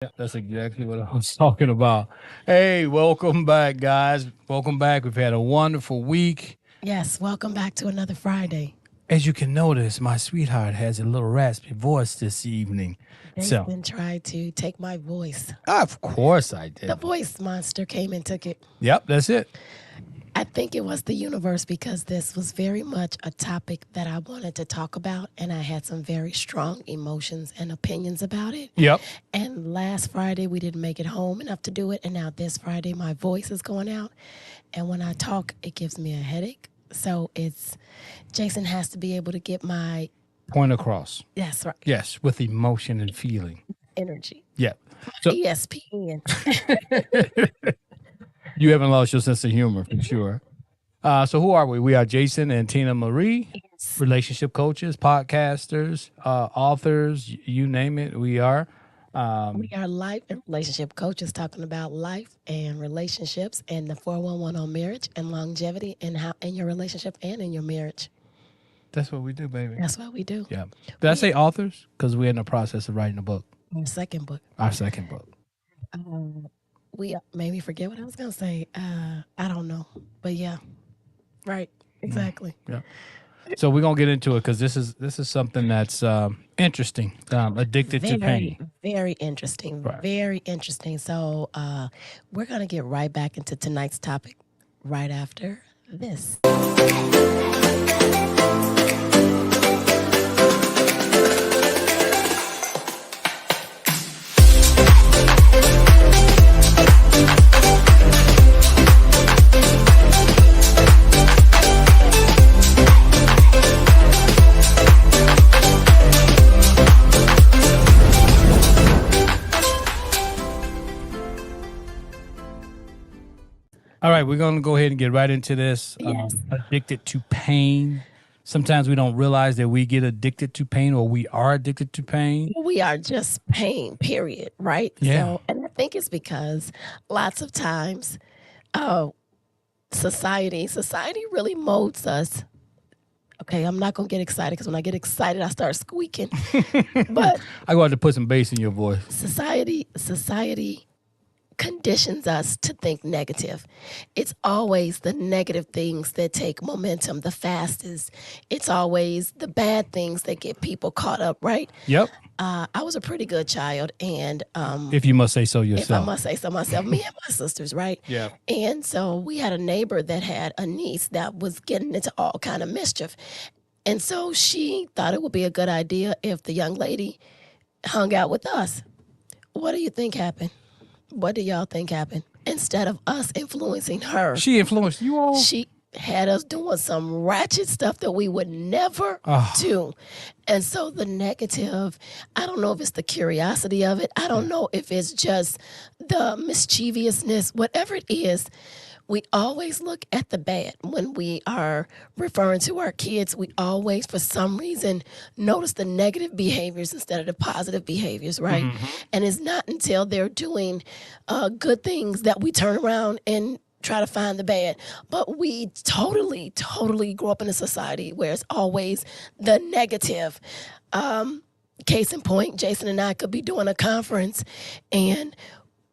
Yeah, that's exactly what I was talking about. Hey, welcome back, guys. Welcome back. We've had a wonderful week. Yes, welcome back to another Friday. As you can notice, my sweetheart has a little raspy voice this evening. So, Jason tried to take my voice. of course I The did. voice monster came and took it. Yep, that's it. I think it was the universe because this was very much a topic that I wanted to talk about, and I had some very strong emotions and opinions about it. Yep. And last Friday, we didn't make it home enough to do it, and now this Friday, my voice is going out. And when I talk, it gives me a headache. So Jason has to be able to get my, Point across. that's right, Yes, with emotion and feeling. energy. Yep. So, ESPN. you haven't lost your sense of humor for sure. So who are we? We are Jason and Tina Marie, relationship coaches, podcasters, authors, you name it. We are. We are life and relationship coaches talking about life and relationships and the 411 on marriage and longevity and how in your relationship and in your marriage. That's what we do, baby. That's what we do. Yeah. Did I say authors? Because we're in the process of writing a book, Our second book. our second book. We made me forget what I was going to say. I don't know. But yeah, right. Exactly. Yeah. So we're gonna get into it because this is something that's interesting. Addicted to Very, pain. very interesting. Right. Very interesting. So we're going to get right back into tonight's topic right after this. All right, we're gonna go ahead and get right into this. Yes. Addicted to pain. Sometimes we don't realize that we get addicted to pain or we are addicted to pain. We are just pain, period, right? Yeah. So, and I think it's because lots of times society really molds us. Okay, I'm not gonna get excited because when I get excited, I start squeaking. But I go have to put some bass in your voice. society conditions us to think negative. It's always the negative things that take momentum the fastest. It's always the bad things that get people caught up, right? Yep. I was a pretty good child, and If you must say so if I yourself. must say so myself, me and my sisters, right? Yeah. And so we had a neighbor that had a niece that was getting into all kind of mischief. And so she thought it would be a good idea if the young lady hung out with us. What do you think happened? What do y'all think happened? Instead of us influencing her, She influenced you all. she had us doing some ratchet stuff that we would never Ah. do. And so the negative, I don't know if it's the curiosity of it. I don't know if it's just the mischievousness, whatever it is. We always look at the bad when we are referring to our kids. We always, for some reason, notice the negative behaviors instead of the positive behaviors, right? And it's not until they're doing good things that we turn around and try to find the bad. But we totally grow up in a society where it's always the negative. Case in point, Jason and I could be doing a conference and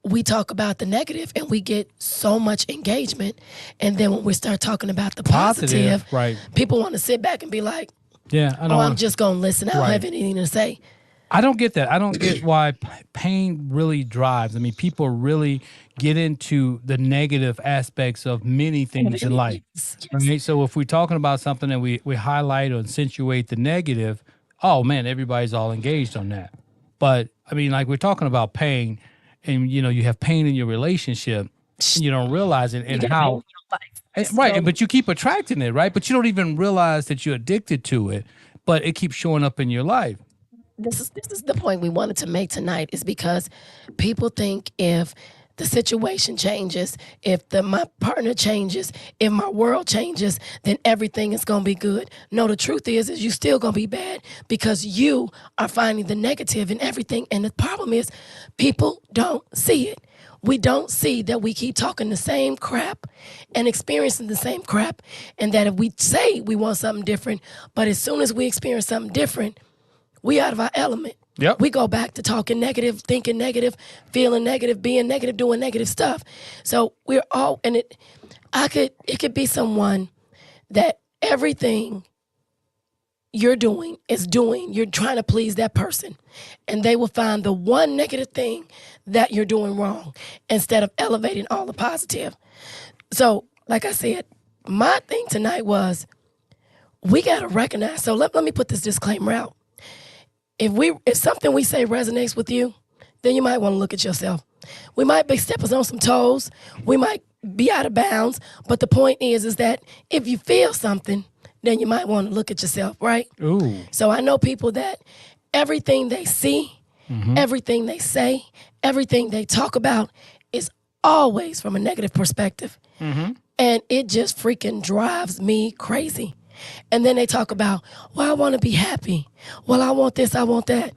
we talk about the negative and we get so much engagement. And then when we start talking about the positive, Right. people want to sit back and be like, Yeah. I oh, don't. I'm just going to listen. I don't Right. have anything to say. I don't get that. I don't get why pain really drives. I mean, people really get into the negative aspects of many things in life. Yes. Okay, so if we're talking about something and we highlight or accentuate the negative, oh man, everybody's all engaged on that. But I mean, like we're talking about pain, and you have pain in your relationship, and you don't realize it, and how right. But you keep attracting it, right? But you don't even realize that you're addicted to it, but it keeps showing up in your life. This is the point we wanted to make tonight is because people think if the situation changes, if my partner changes, if my world changes, then everything is gonna be good. No, the truth is you still gonna be bad because you are finding the negative in everything. And the problem is people don't see it. We don't see that we keep talking the same crap and experiencing the same crap, and that if we say we want something different, but as soon as we experience something different, we out of our element. Yep. We go back to talking negative, thinking negative, feeling negative, being negative, doing negative stuff. So we're all, and it could be someone that everything you're doing is doing, you're trying to please that person. And they will find the one negative thing that you're doing wrong instead of elevating all the positive. So, like I said, my thing tonight was we got to recognize. So let me put this disclaimer out. If something we say resonates with you, then you might want to look at yourself. We might be stepping on some toes. We might be out of bounds. But the point is that if you feel something, then you might want to look at yourself, right? Ooh. So I know people that everything they see, everything they say, everything they talk about is always from a negative perspective. And it just freaking drives me crazy. And then they talk about, well, I want to be happy. Well, I want this, I want that.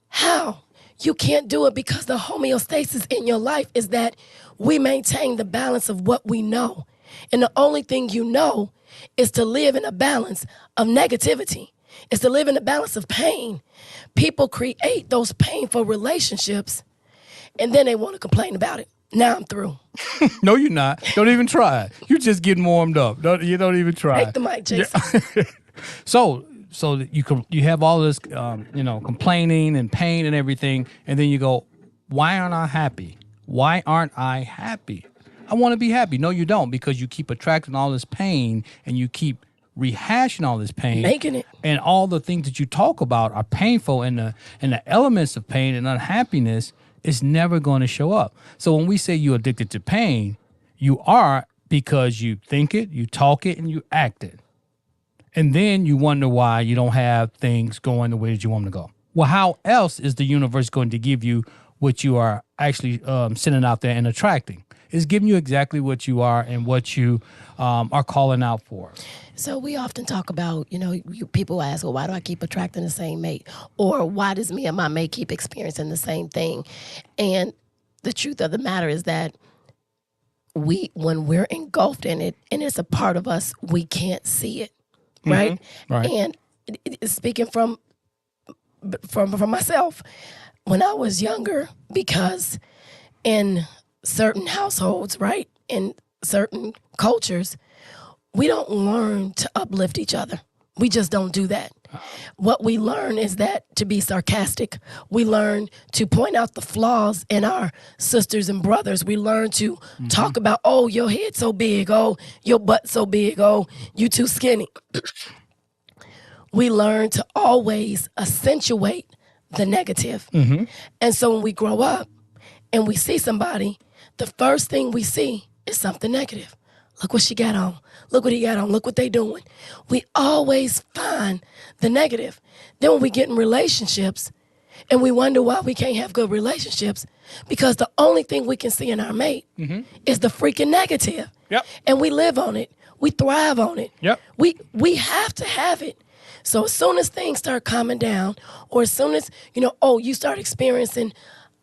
How? You can't do it because the homeostasis in your life is that we maintain the balance of what we know. And the only thing you know is to live in a balance of negativity. Is to live in a balance of pain. People create those painful relationships and then they want to complain about it. Now I'm through. No, you're not. Don't even try. You're just getting warmed up. You don't even try. Take the mic, Jason. So you have all this, complaining and pain and everything, and then you go, why aren't I happy? Why aren't I happy? I want to be happy. No, you don't, because you keep attracting all this pain and you keep rehashing all this pain, Making it. and all the things that you talk about are painful, and the elements of pain and unhappiness is never going to show up. So when we say you're addicted to pain, you are, because you think it, you talk it, and you act it. And then you wonder why you don't have things going the way that you want them to go. Well, how else is the universe going to give you what you are actually sending out there and attracting? It's giving you exactly what you are and what you are calling out for. So we often talk about, people ask, well, why do I keep attracting the same mate? Or why does me and my mate keep experiencing the same thing? And the truth of the matter is that when we're engulfed in it and it's a part of us, we can't see it, right? Right. And speaking from myself, when I was younger, because in certain households, right, in certain cultures, we don't learn to uplift each other. We just don't do that. What we learn is that to be sarcastic. We learn to point out the flaws in our sisters and brothers. We learn to talk about, oh, your head so big. Oh, your butt so big. Oh, you too skinny. We learn to always accentuate the negative. And so when we grow up and we see somebody, the first thing we see is something negative. Look what she got on. Look what he got on. Look what they doing. We always find the negative. Then when we get in relationships and we wonder why we can't have good relationships, because the only thing we can see in our mate is the freaking negative. Yep. And we live on it. We thrive on it. Yep. We have to have it. So as soon as things start calming down, or as soon as, you start experiencing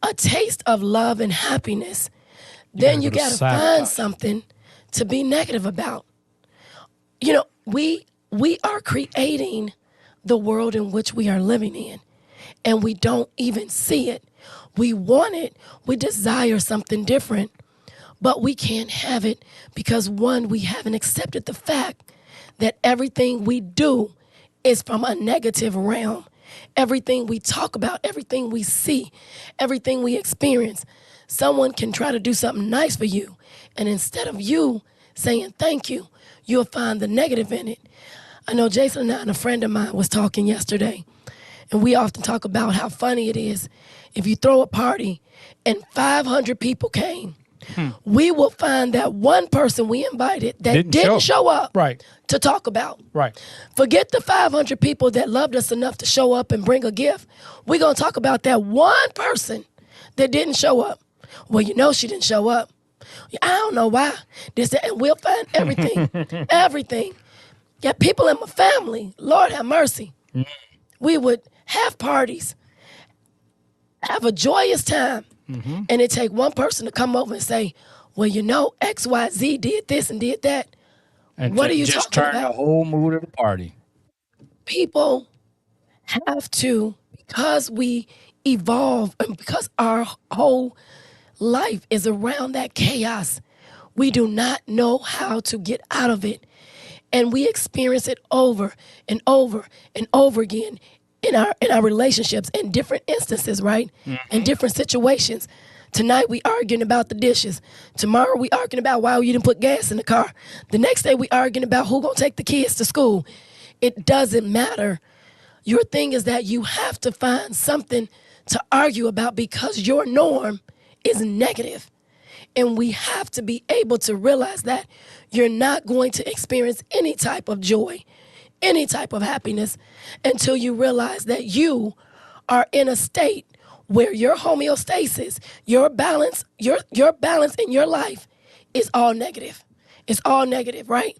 a taste of love and happiness, then you got to find something to be negative about. We are creating the world in which we are living in, and we don't even see it. We want it. We desire something different, but we can't have it because, one, we haven't accepted the fact that everything we do is from a negative realm. Everything we talk about, everything we see, everything we experience, someone can try to do something nice for you, and instead of you saying thank you, you'll find the negative in it. I know Jason and I and a friend of mine was talking yesterday, and we often talk about how funny it is if you throw a party and 500 people came. We will find that one person we invited that didn't show up to talk about. Right. Forget the 500 people that loved us enough to show up and bring a gift. We're going to talk about that one person that didn't show up. Well, she didn't show up. I don't know why. And we'll find everything. Everything. Yeah, people in my family, Lord have mercy. We would have parties, have a joyous time, and it take one person to come over and say, well, XYZ did this and did that. And what are you just talking turn about? the whole mood of the party. People have to because we evolve and because our whole life is around that chaos, we do not know how to get out of it. And we experience it over and over and over again in our relationships in different instances, right? In different situations. Tonight we arguing about the dishes. Tomorrow we arguing about why you didn't put gas in the car. The next day we arguing about who gonna take the kids to school. It doesn't matter. Your thing is that you have to find something to argue about because your norm is negative. And we have to be able to realize that you're not going to experience any type of joy, any type of happiness until you realize that you are in a state where your homeostasis, your balance, your balance in your life is all negative. It's all negative, right?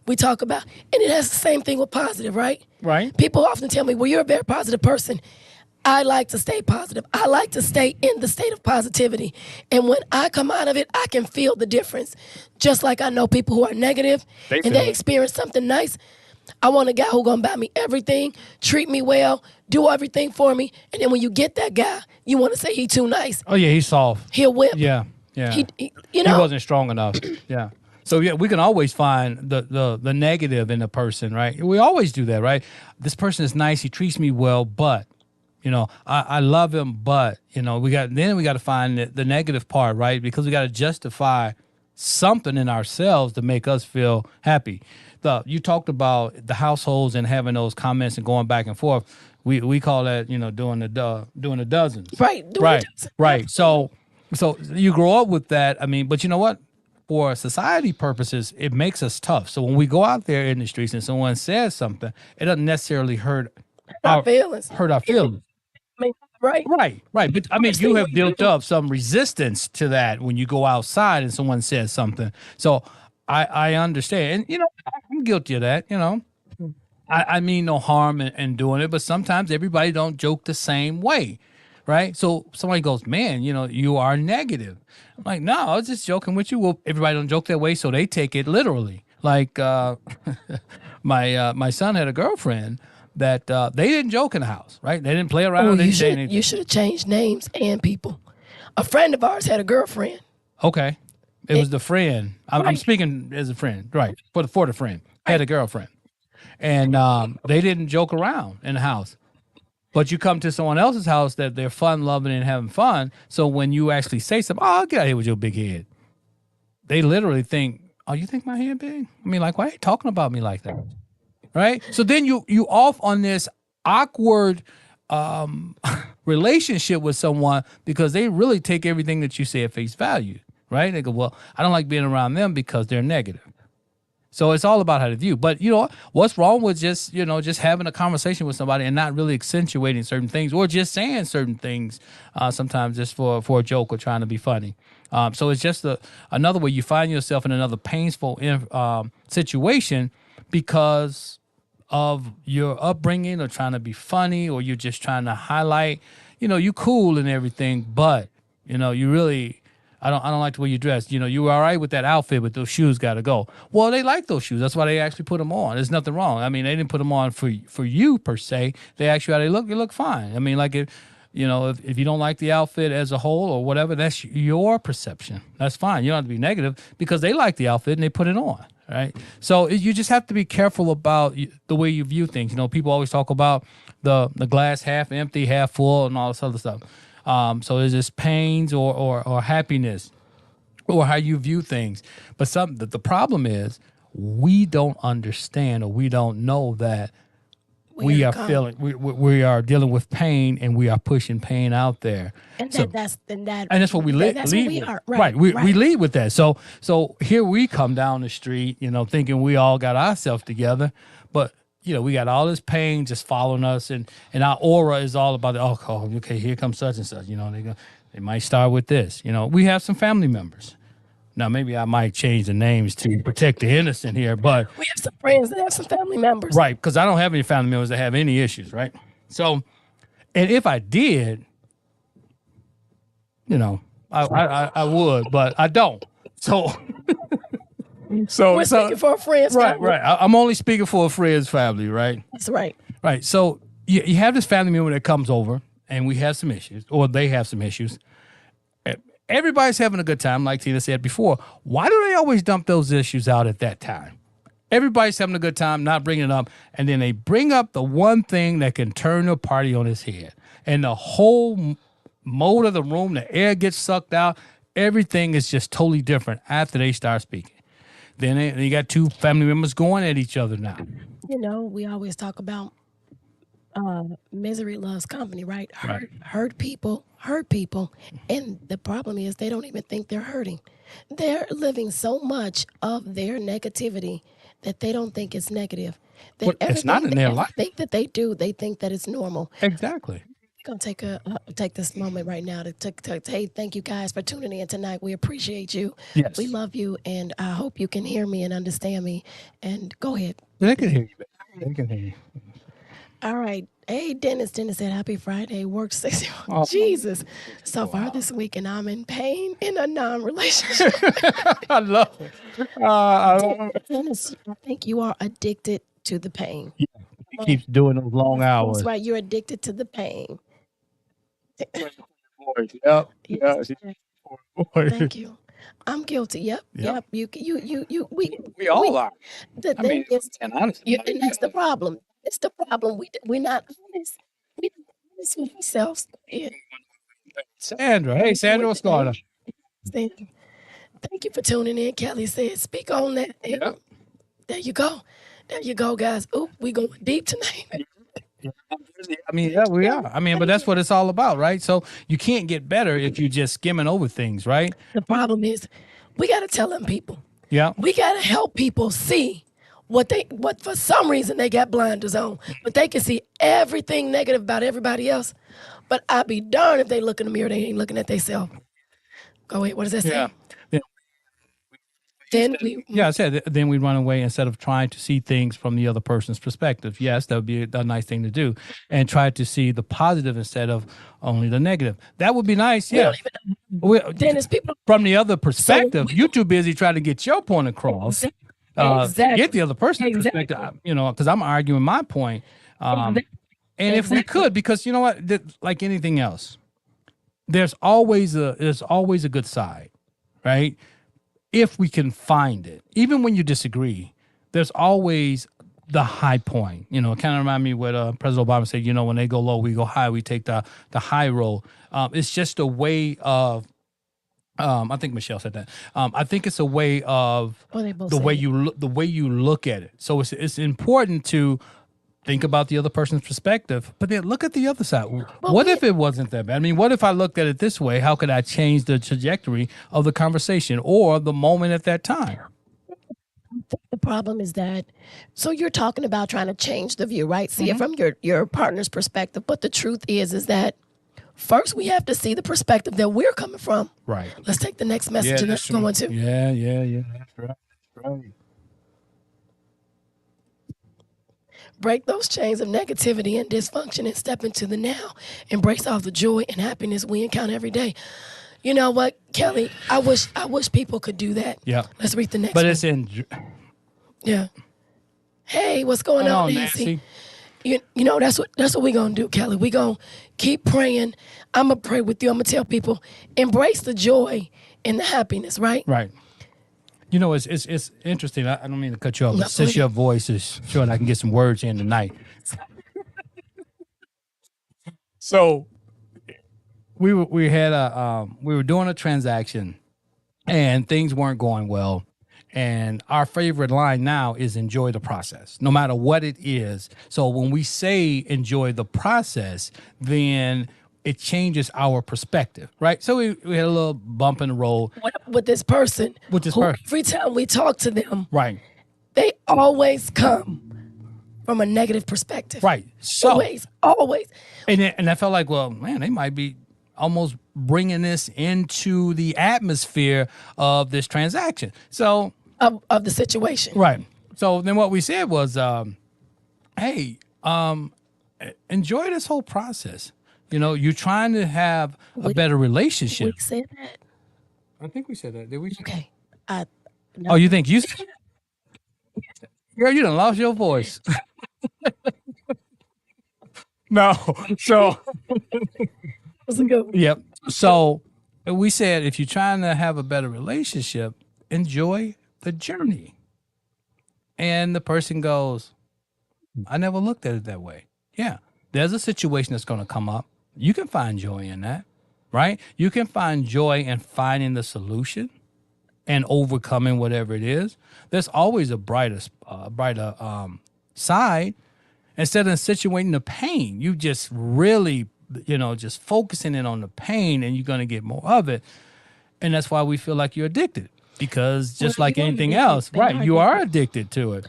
We talk about, and it has the same thing with positive, right? Right. People often tell me, well, you're a very positive person. I like to stay positive. I like to stay in the state of positivity. And when I come out of it, I can feel the difference. Just like I know people who are negative and they experience something nice. I want a guy who's going to buy me everything, treat me well, do everything for me. And then when you get that guy, you want to say he too nice. Oh yeah, he's soft. He'll whip. Yeah. He He wasn't strong enough. Yeah. So yeah, we can always find the negative in a person, right? We always do that, right? This person is nice, he treats me well, but I love him, but we got to find the negative part, right? Because we got to justify something in ourselves to make us feel happy. You talked about the households and having those comments and going back and forth. We call that doing the dozens. Right. Right. So you grow up with that. I mean, but you know what? For society purposes, it makes us tough. So when we go out there in the streets and someone says something, it doesn't necessarily hurt our feelings. Right. But I mean, you have built up some resistance to that when you go outside and someone says something. So I understand. And, I'm guilty of that, I mean no harm in doing it, but sometimes everybody don't joke the same way, right? So somebody goes, man, you are negative. I'm like, no, I was just joking with you. Well, everybody don't joke that way, so they take it literally. Like my son had a girlfriend that they didn't joke in the house, right? They didn't play around. They didn't say anything. You should have changed names and people. A friend of ours had a girlfriend. Okay. It was the friend. I'm speaking as a friend, right? For the friend. Had a girlfriend. And they didn't joke around in the house. But you come to someone else's house that they're fun, loving, and having fun. So when you actually say something, oh, get out of here with your big head. They literally think, oh, you think my head big? I mean, like, why are you talking about me like that? Right? So then you off on this awkward relationship with someone because they really take everything that you say at face value, right? They go, well, I don't like being around them because they're negative. So it's all about how to view. But what's wrong with just having a conversation with somebody and not really accentuating certain things or just saying certain things sometimes just for a joke or trying to be funny. So it's just another way you find yourself in another painful situation because of your upbringing or trying to be funny or you're just trying to highlight, you cool and everything, but, you really, I don't like the way you dress. You were all right with that outfit, but those shoes got to go. Well, they like those shoes. That's why they actually put them on. There's nothing wrong. I mean, they didn't put them on for you per se. They asked you how they look fine. I mean, like if you don't like the outfit as a whole or whatever, that's your perception. That's fine. You don't have to be negative because they like the outfit and they put it on. Right. So you just have to be careful about the way you view things. People always talk about the glass half empty, half full and all this other stuff. So is this pains or happiness or how you view things? But the problem is we don't understand or we don't know that we are dealing with pain and we are pushing pain out there. And that's what we lead with. Right. We lead with that. So here we come down the street, thinking we all got ourselves together, but we got all this pain just following us and our aura is all about okay, here comes such and such, they might start with this. We have some family members. Now, maybe I might change the names to protect the innocent here, but we have some friends that have some family members. Right, because I don't have any family members that have any issues, right? So, and if I did, I would, but I don't. So we're speaking for a friend's family. Right. I'm only speaking for a friend's family, right? That's right. Right. So you have this family member that comes over and we have some issues, or they have some issues. Everybody's having a good time, like Tina said before. Why do they always dump those issues out at that time? Everybody's having a good time, not bringing it up, and then they bring up the one thing that can turn the party on its head, and the whole mode of the room, the air gets sucked out. Everything is just totally different after they start speaking. Then you got two family members going at each other now. You know, we always talk about misery loves company, right? Right. Hurt people, and the problem is they don't even think they're hurting. They're living so much of their negativity that they don't think it's negative. That Well, it's not in their life. everything that they do, they think that it's normal. Exactly. Gonna take this moment right now to hey, thank you guys for tuning in tonight. We appreciate you. Yes. We love you, and I hope you can hear me and understand me. And go ahead. They can hear you. They can hear you. All right. Hey, Dennis. Dennis said, "Happy Friday. Work 60." Oh. Jesus. So far this week, and I'm in pain in a non-relationship. I love it. I love it. Dennis, I think you are addicted to the pain. He keeps doing those long hours. That's right. You're addicted to the pain. Yep. Yes. Boy. Thank you. I'm guilty. Yep. Yep. You. We all are. The I thing mean, is, and honestly, and that's the problem. It's the problem. We're not honest. We're not honest with ourselves. Yeah. Sandra. Hey, Sandra, what's going on? Thank you for tuning in. Kelly said, "Speak on that." Yep. There you go. There you go, guys. Oop, we going deep tonight. I mean, yeah, we are. I mean, but that's what it's all about, right? So you can't get better if you're just skimming over things, right? The problem is, we got to tell them people. Yeah. We got to help people see what for some reason they got blinders on, but they can see everything negative about everybody else. But I'd be darned if they look in the mirror, they ain't looking at themselves. Go ahead. What does that say? Yeah. Then we, Yeah, I said then we run away instead of trying to see things from the other person's perspective. Yes, that would be a nice thing to do, and try to see the positive instead of only the negative. That would be nice. we Yeah. don't even, Dennis, people. From the other perspective, you're too busy trying to get your point across. Exactly. Get the other person's Exactly. perspective. Because I'm arguing my point. And if we Exactly. could, because you know what, like anything else, there's always a good side, right? If we can find it, even when you disagree, there's always the high point. It kind of remind me what President Obama said. When they go low, we go high. We take the high road. It's just a way of. I think Michelle said that. I think it's a way of Well, they both the said way it. the way you look at it. So it's important to think about the other person's perspective, but then look at the other side. What if it wasn't that bad? I mean, what if I looked at it this way? How could I change the trajectory of the conversation or the moment at that time? The problem is that, so you're talking about trying to change the view, right? See it from your partner's perspective. But the truth is that first we have to see the perspective that we're coming from. Right. Let's take the next message and let's go into. Yeah. That's right. That's right. Break those chains of negativity and dysfunction and step into the now. Embrace all the joy and happiness we encounter every day. You know what, Kelly? I wish people could do that. Yeah. Let's read the next But one. it's in. Yeah. Hey, what's going on, Nancy? You know, that's what we're gonna do, Kelly. We're gonna keep praying. I'm gonna pray with you. I'm gonna tell people, embrace the joy and the happiness, right? Right. It's interesting. I don't mean to cut you off, No, but since please. your voice is short, I can get some words in tonight. So we were doing a transaction and things weren't going well. And our favorite line now is enjoy the process, no matter what it is. So when we say enjoy the process, then it changes our perspective, right? So we had a little bump in the road. With this person, With this who person. every time we talk to them, Right. they always come from a negative perspective. Right. So, Always. and I felt like, well, man, they might be almost bringing this into the atmosphere of this transaction. So, Of the situation. right. So then what we said was, hey, enjoy this whole process. You're trying to have a better relationship. We said that. I think we said that. Did we? Okay. Oh, you think you? Girl, you done lost your voice. No. So, was a good one. yep. So we said if you're trying to have a better relationship, enjoy the journey. And the person goes, I never looked at it that way. Yeah. There's a situation that's going to come up. You can find joy in that, right? You can find joy in finding the solution and overcoming whatever it is. There's always a brighter side. Instead of situating the pain, you just really, just focusing in on the pain, and you're going to get more of it. And that's why we feel like you're addicted, because just Well, like you are anything addicted. else, They right? are You are addicted. addicted to it.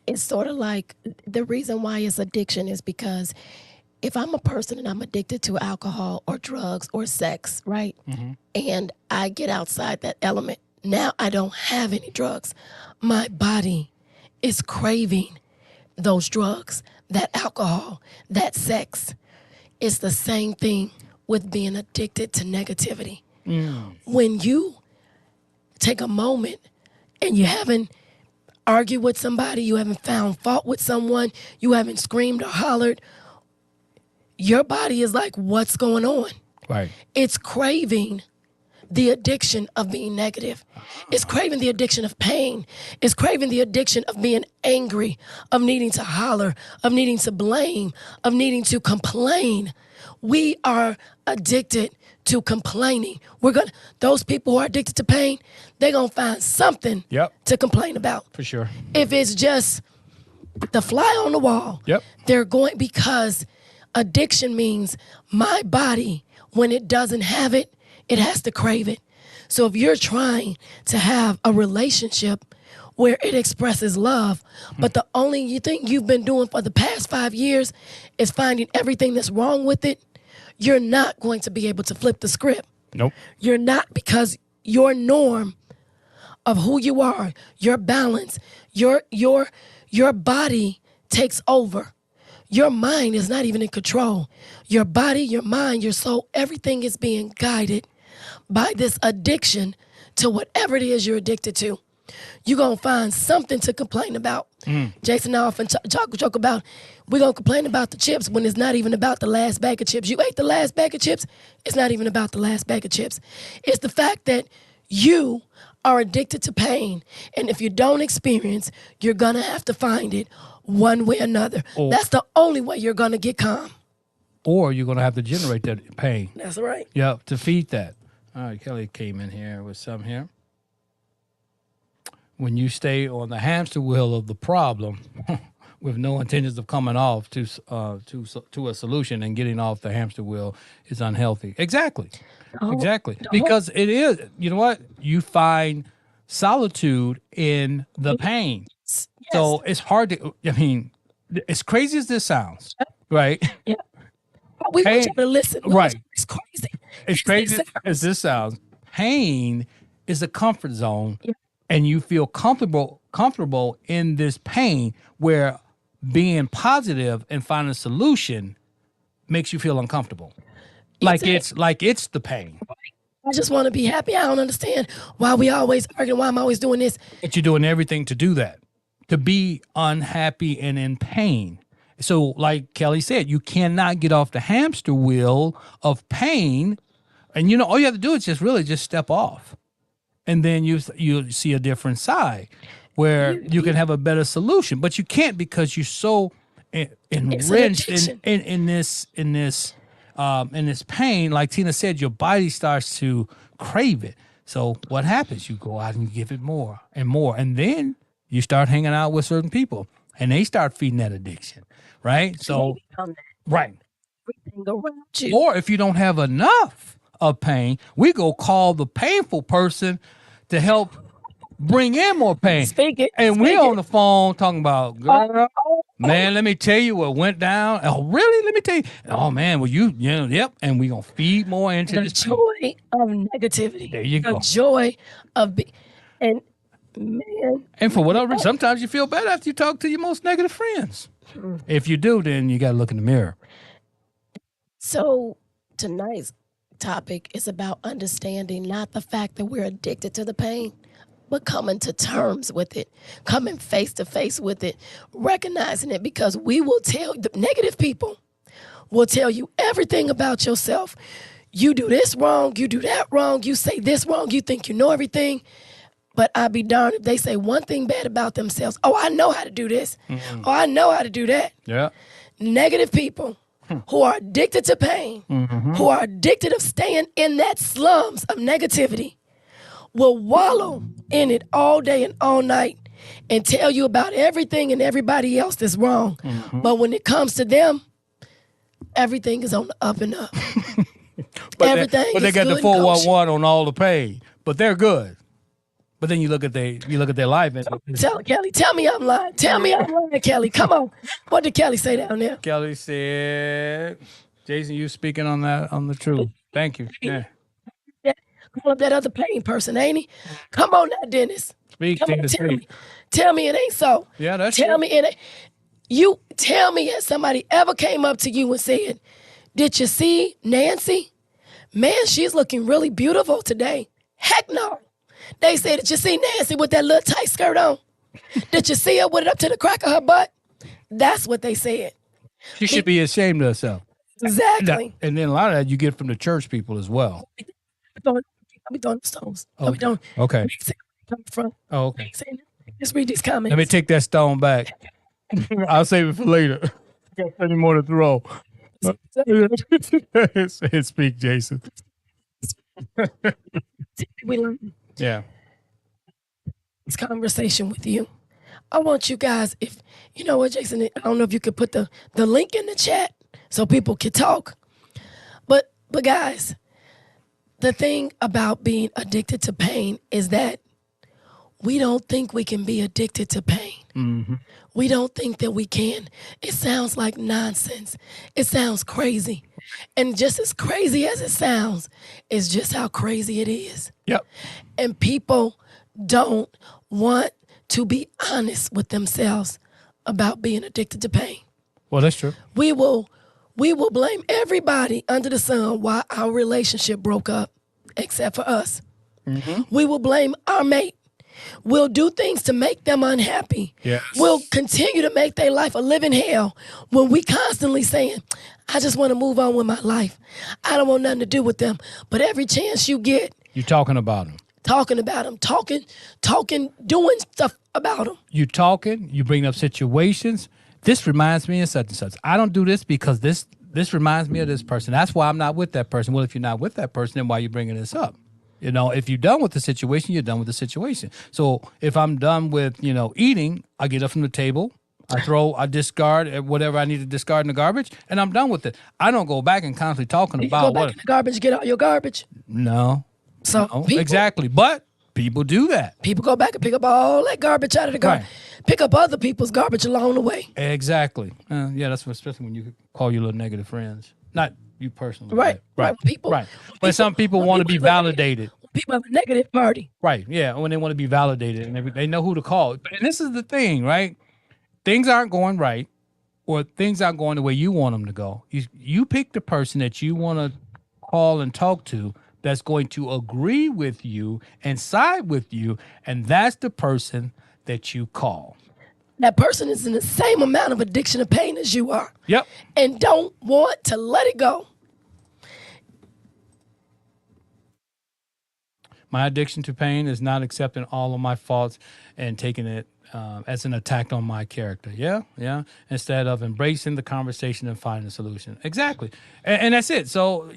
It's sort of like the reason why it's addiction is because if I'm a person and I'm addicted to alcohol or drugs or sex, right? And I get outside that element, now I don't have any drugs. My body is craving those drugs, that alcohol, that sex. It's the same thing with being addicted to negativity. When you take a moment and you haven't argued with somebody, you haven't found fault with someone, you haven't screamed or hollered, your body is like, what's going on? Right. It's craving the addiction of being negative. It's craving the addiction of pain. It's craving the addiction of being angry, of needing to holler, of needing to blame, of needing to complain. We are addicted to complaining. Those people who are addicted to pain, they're gonna find something Yep. to complain about. For sure. If it's just the fly on the wall, Yep. they're going, because addiction means my body, when it doesn't have it, it has to crave it. So if you're trying to have a relationship where it expresses love, but the only thing you've been doing for the past 5 years is finding everything that's wrong with it, you're not going to be able to flip the script. Nope. You're not, because your norm of who you are, your balance, your body takes over. Your mind is not even in control. Your body, your mind, your soul, everything is being guided by this addiction to whatever it is you're addicted to. You're going to find something to complain about. Jason and I often joke about, we're going to complain about the chips when it's not even about the last bag of chips. You ate the last bag of chips, it's not even about the last bag of chips. It's the fact that you are addicted to pain. And if you don't experience, you're going to have to find it one way or another. That's the only way you're going to get calm. Or you're going to have to generate that pain. That's right. Yep, to feed that. All right, Kelly came in here with some here. When you stay on the hamster wheel of the problem with no intentions of coming off to a solution, and getting off the hamster wheel is unhealthy. Exactly. Exactly. Because it is, you know what? You find solitude in the pain. Yes. So it's hard to, as crazy as this sounds, right? Yeah. We want Pain- you to listen. right. It's crazy. As crazy as this sounds, pain is a comfort zone, and you feel comfortable in this pain, where being positive and finding a solution makes you feel uncomfortable. Like it's the pain. I just want to be happy. I don't understand why we always arguing, why I'm always doing this. But you're doing everything to do that, to be unhappy and in pain. So like Kelly said, you cannot get off the hamster wheel of pain. And all you have to do is just step off. And then you see a different side where you can have a better solution. But you can't, because you're so enriched in this pain. Like Tina said, your body starts to crave it. So what happens? You go out and you give it more and more. And then you start hanging out with certain people, and they start feeding that addiction, right? So, right. Everything around you. Or if you don't have enough of pain, we go call the painful person to help bring in more pain. And we on the phone talking about, girl, man, let me tell you what went down. Oh, really? Let me tell you. Oh, man, well, yep. And we going to feed more into The this joy of negativity. There you go. The joy of and man. And for whatever reason, sometimes you feel better after you talk to your most negative friends. If you do, then you got to look in the mirror. So tonight's topic is about understanding not the fact that we're addicted to the pain, but coming to terms with it, coming face to face with it, recognizing it, because we will tell the negative people will tell you everything about yourself. You do this wrong, you do that wrong, you say this wrong, you think you know everything. But I'd be darned if they say one thing bad about themselves. Oh, I know how to do this. Oh, I know how to do that. Yeah. Negative people who are addicted to pain, who are addicted of staying in that slums of negativity, will wallow in it all day and all night and tell you about everything and everybody else that's wrong. But when it comes to them, everything is on the up and up. Everything but they is got the good and kosher. 411 on all the pain, but they're good. But then you look at their life and Tell Kelly, tell me I'm lying. Tell me I'm lying, Kelly. Come on. What did Kelly say down there? Kelly said, Jason, you speaking on the truth. Thank you. Yeah. Call up that other pain person, ain't he? Come on now, Dennis. Speak, Come on, Dennis, tell me. speak. Tell me it ain't so. Yeah, that's Tell true. me it ain't. You tell me, has somebody ever came up to you and said, did you see Nancy? Man, she's looking really beautiful today. Heck no. They said, did you see Nancy with that little tight skirt on? Did you see her with it up to the crack of her butt? That's what they said. She should be ashamed of herself. Exactly. And then a lot of that you get from the church people as well. I'll be throwing stones. I'll be throwing. Okay. Come from. Oh, okay. Just read these comments. Let me take that stone back. I'll save it for later. Got plenty more to throw. Speak, Jason. We learn Yeah. this conversation with you. I want you guys, if you know what, Jason, I don't know if you could put the link in the chat so people can talk. But guys, the thing about being addicted to pain is that we don't think we can be addicted to pain. We don't think that we can. It sounds like nonsense. It sounds crazy. And just as crazy as it sounds is just how crazy it is. Yep. And people don't want to be honest with themselves about being addicted to pain. Well, that's true. We will blame everybody under the sun why our relationship broke up, except for us. We will blame our mate. We'll do things to make them unhappy. Yes. We'll continue to make their life a living hell when we constantly saying, I just want to move on with my life. I don't want nothing to do with them. But every chance you get, You talking about them. talking about them, talking, doing stuff about them. You talking, you bring up situations. This reminds me of such and such. I don't do this because this reminds me of this person. That's why I'm not with that person. Well, if you're not with that person, then why are you bringing this up? You know, if you're done with the situation, you're done with the situation. So if I'm done with, eating, I get up from the table, I discard whatever I need to discard in the garbage, and I'm done with it. I don't go back and constantly talking You about go back in the garbage, get all your garbage. No. So No, people, exactly. But people do that. people go back and pick up all that garbage out of the garbage. Right. Pick up other people's garbage along the way. Exactly. Yeah, that's what, especially when you call your little negative friends. Not you personally. Right, but- right. People- Right. But some people when want to be people have a- validated. People have a negative party. Right. Yeah. When they want to be validated and they know who to call. And this is the thing, right? Things aren't going right or things aren't going the way you want them to go. You pick the person that you want to call and talk to that's going to agree with you and side with you. And that's the person that you call. That person is in the same amount of addiction of pain as you are Yep. and don't want to let it go. My addiction to pain is not accepting all of my faults and taking it as an attack on my character. Yeah. Instead of embracing the conversation and finding a solution. Exactly. And that's it. So,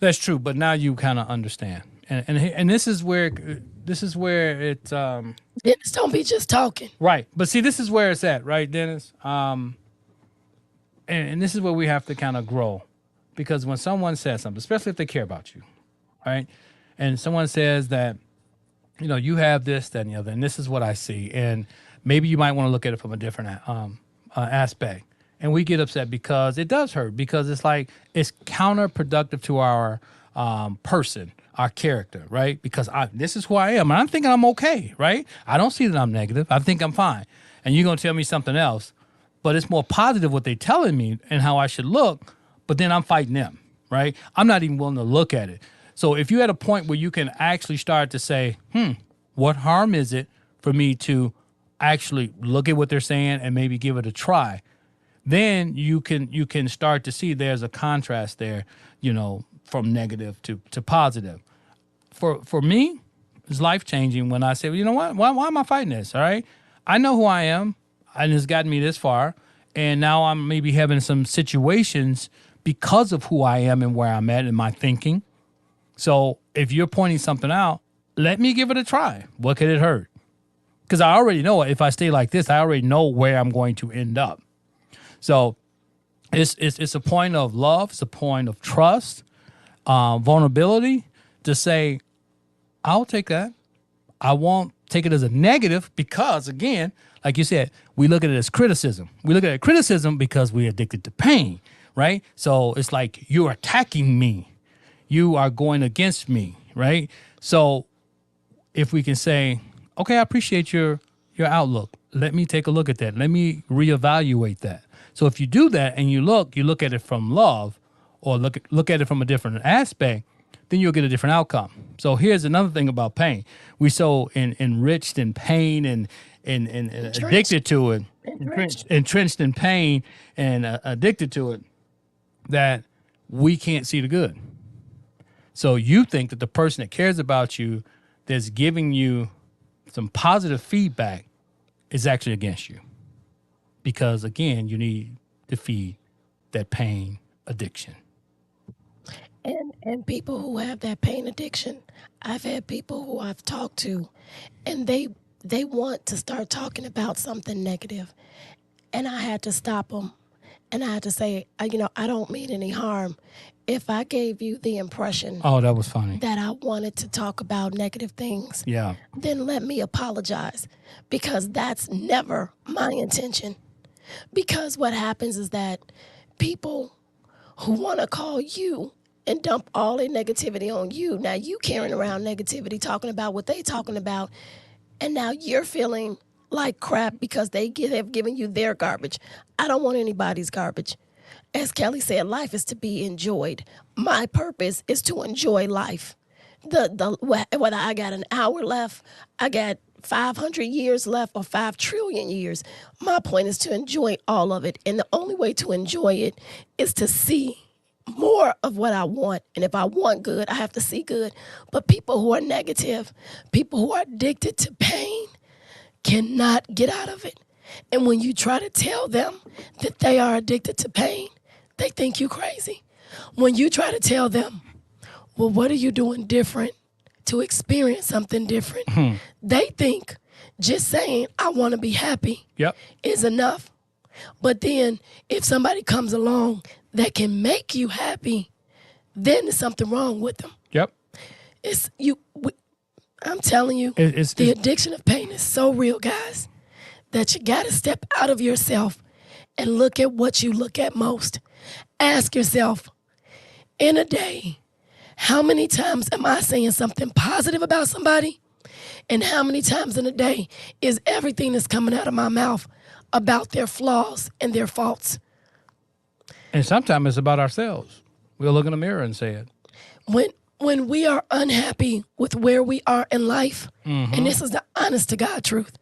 that's true. But now you kind of understand. And this is where it Dennis, don't be just talking. right. But see, this is where it's at, right, Dennis? And this is where we have to kind of grow. Because when someone says something, especially if they care about you, right? And someone says that, you have this, that, and the other, and this is what I see. And maybe you might want to look at it from a different aspect. And we get upset because it does hurt, because it's like it's counterproductive to our person, our character, right? Because this is who I am. And I'm thinking I'm okay, right? I don't see that I'm negative. I think I'm fine. And you're going to tell me something else. But it's more positive what they're telling me and how I should look. But then I'm fighting them, right? I'm not even willing to look at it. So if you're at a point where you can actually start to say, what harm is it for me to actually look at what they're saying and maybe give it a try, then you can start to see there's a contrast there, from negative to positive. For me, it's life changing when I say, well, you know what? Why am I fighting this? All right, I know who I am, and it's gotten me this far, and now I'm maybe having some situations because of who I am and where I'm at in my thinking. So if you're pointing something out, let me give it a try. What could it hurt? Because I already know if I stay like this, I already know where I'm going to end up. So it's a point of love. It's a point of trust, vulnerability to say, I'll take that. I won't take it as a negative because, again, like you said, we look at it as criticism. We look at criticism because we're addicted to pain, right? So it's like you're attacking me. You are going against me, right? So if we can say, okay, I appreciate your outlook. Let me take a look at that. Let me reevaluate that. So if you do that and you look at it from love or look at it from a different aspect, then you'll get a different outcome. So here's another thing about pain. We're so enriched in pain and addicted to it, entrenched in pain and addicted to it, that we can't see the good. So you think that the person that cares about you, that's giving you some positive feedback, is actually against you. Because, again, you need to feed that pain addiction. And people who have that pain addiction, I've had people who I've talked to, and they want to start talking about something negative, and I had to stop them, and I had to say, I don't mean any harm. If I gave you the impression Oh, that was funny. that I wanted to talk about negative things, Yeah. then let me apologize, because that's never my intention. Because what happens is that people who want to call you and dump all their negativity on you, now you carrying around negativity, talking about what they talking about, and now you're feeling like crap because have given you their garbage. I don't want anybody's garbage. As Kelly said, life is to be enjoyed. My purpose is to enjoy life. Whether I got an hour left, I got 500 years left, or 5 trillion years, my point is to enjoy all of it. And the only way to enjoy it is to see more of what I want. And if I want good, I have to see good. But people who are negative, people who are addicted to pain, cannot get out of it. And when you try to tell them that they are addicted to pain, they think you crazy. When you try to tell them, well, what are you doing different to experience something different? They think just saying, I want to be happy is enough. But then if somebody comes along that can make you happy, then there's something wrong with them. Yep. I'm telling you, the addiction of pain is so real, guys, that you got to step out of yourself and look at what you look at most. Ask yourself, in a day, how many times am I saying something positive about somebody? And how many times in a day is everything that's coming out of my mouth about their flaws and their faults? And sometimes it's about ourselves. We'll look in the mirror and say it. When we are unhappy with where we are in life, and this is the honest to God truth,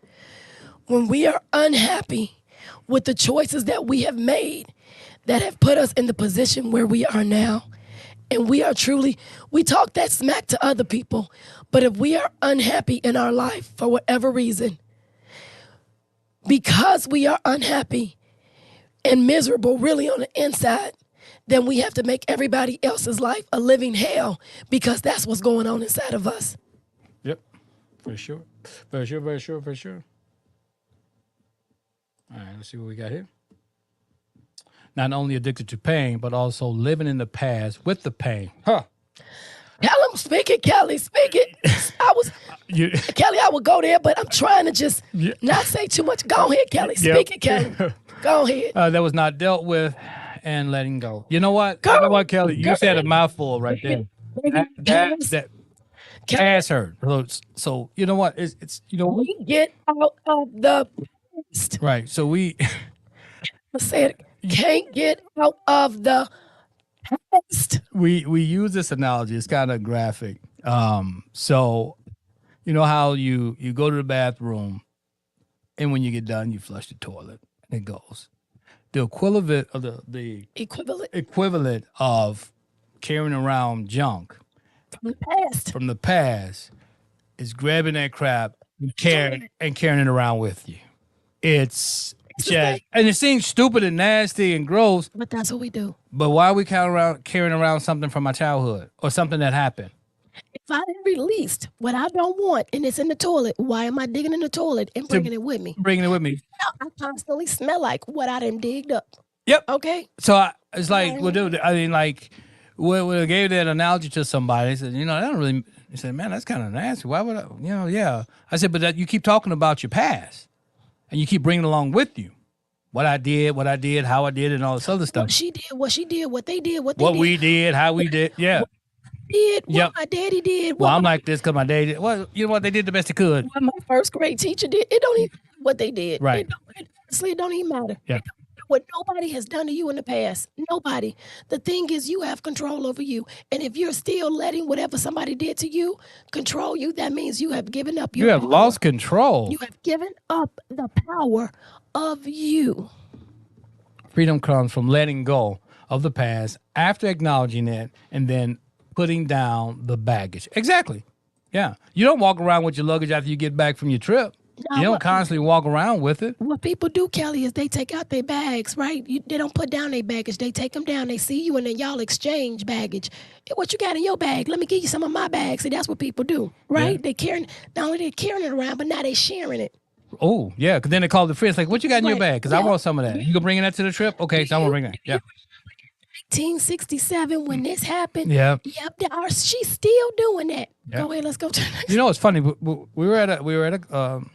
when we are unhappy with the choices that we have made that have put us in the position where we are now, and we talk that smack to other people, but if we are unhappy in our life for whatever reason, because we are unhappy and miserable really on the inside, then we have to make everybody else's life a living hell, because that's what's going on inside of us. Yep, for sure. For sure. All right, let's see what we got here. Not only addicted to pain, but also living in the past with the pain. Huh. Speak it, Kelly. Speak it. Kelly, I would go there, but I'm trying to just not say too much. Go ahead, Kelly. Speak it, Kelly. Go ahead. That was not dealt with and letting go. You know what? Kelly? You said a mouthful right there. That ass hurt. So you know what? We get out of the past. Right. So we Let's say it. Can't get out of the past. We use this analogy. It's kind of graphic. So you know how you go to the bathroom and when you get done, you flush the toilet. And it goes. The equivalent of the equivalent of carrying around junk from the past is grabbing that crap and carrying it around with you. It's just, and it seems stupid and nasty and gross. But that's what we do. But why are we carrying around something from my childhood or something that happened? If I released what I don't want and it's in the toilet, why am I digging in the toilet and bringing it with me? Bringing it with me. I constantly smell like what I done digged up. Yep. Okay. So it's like, well, dude, I mean, like, when I gave that analogy to somebody, they said, that don't really. He said, man, that's kind of nasty. Why would I? Yeah. I said, but you keep talking about your past, and you keep bringing it along with you. What I did, how I did it, and all this other stuff. What she did, what they did, what we did, how we did, yeah. What my daddy did. Well, I'm like this because my daddy. Well, you know what? They did the best they could. What my first grade teacher did. It don't even what they did. Right. Honestly, it don't even matter. Yeah. What nobody has done to you in the past. Nobody. The thing is, you have control over you. And if you're still letting whatever somebody did to you control you, that means you have given up your You have power. lost control. You have given up the power of you. Freedom comes from letting go of the past after acknowledging it and then putting down the baggage. Exactly. Yeah. You don't walk around with your luggage after you get back from your trip. No, you don't constantly walk around with it. What people do, Kelly, is they take out their bags, right? They don't put down their baggage. They take them down. They see you, and then y'all exchange baggage. Hey, what you got in your bag? Let me give you some of my bags. See, that's what people do, right? Yeah. Not only they carrying it around, but now they sharing it. Oh, yeah, because then they call the friends, like, what you got in your bag? Because I want some of that. You gonna bring that to the trip? Okay, so I'm gonna bring that. Yeah. 1967, when this happened. Yeah. Yep. She's still doing that. Yeah. Go ahead. Let's go to the next. It's funny. We were at an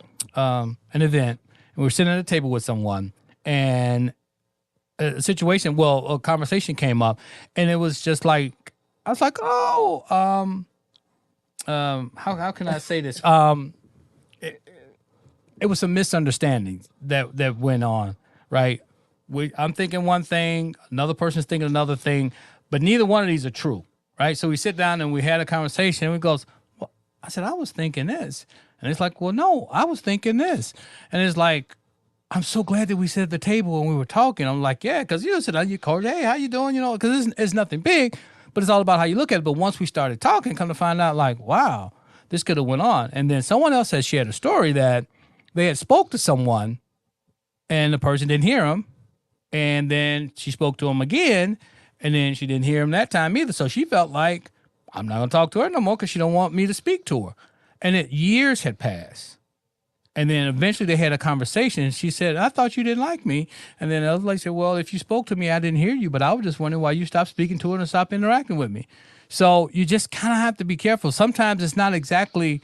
event, and we were sitting at a table with someone, and a conversation came up, and it was just like, I was like, how can I say this? It was some misunderstandings that went on, right? I'm thinking one thing, another person's thinking another thing, but neither one of these are true, right? So we sit down and we had a conversation, and we goes, well, I said, I was thinking this. And it's like, well, no, I was thinking this. And it's like, I'm so glad that we sat at the table and we were talking. I'm like, yeah, because sit down, you call, hey, how you doing? Because it's nothing big, but it's all about how you look at it. But once we started talking, come to find out, like, wow, this could have went on. And then someone else had shared a story that they had spoke to someone and the person didn't hear him. And then she spoke to him again, and then she didn't hear him that time either. So she felt like, I'm not going to talk to her no more because she don't want me to speak to her. And years had passed. And then eventually they had a conversation, and she said, I thought you didn't like me. And then the other lady said, well, if you spoke to me, I didn't hear you, but I was just wondering why you stopped speaking to her and stopped interacting with me. So you just kind of have to be careful. Sometimes it's not exactly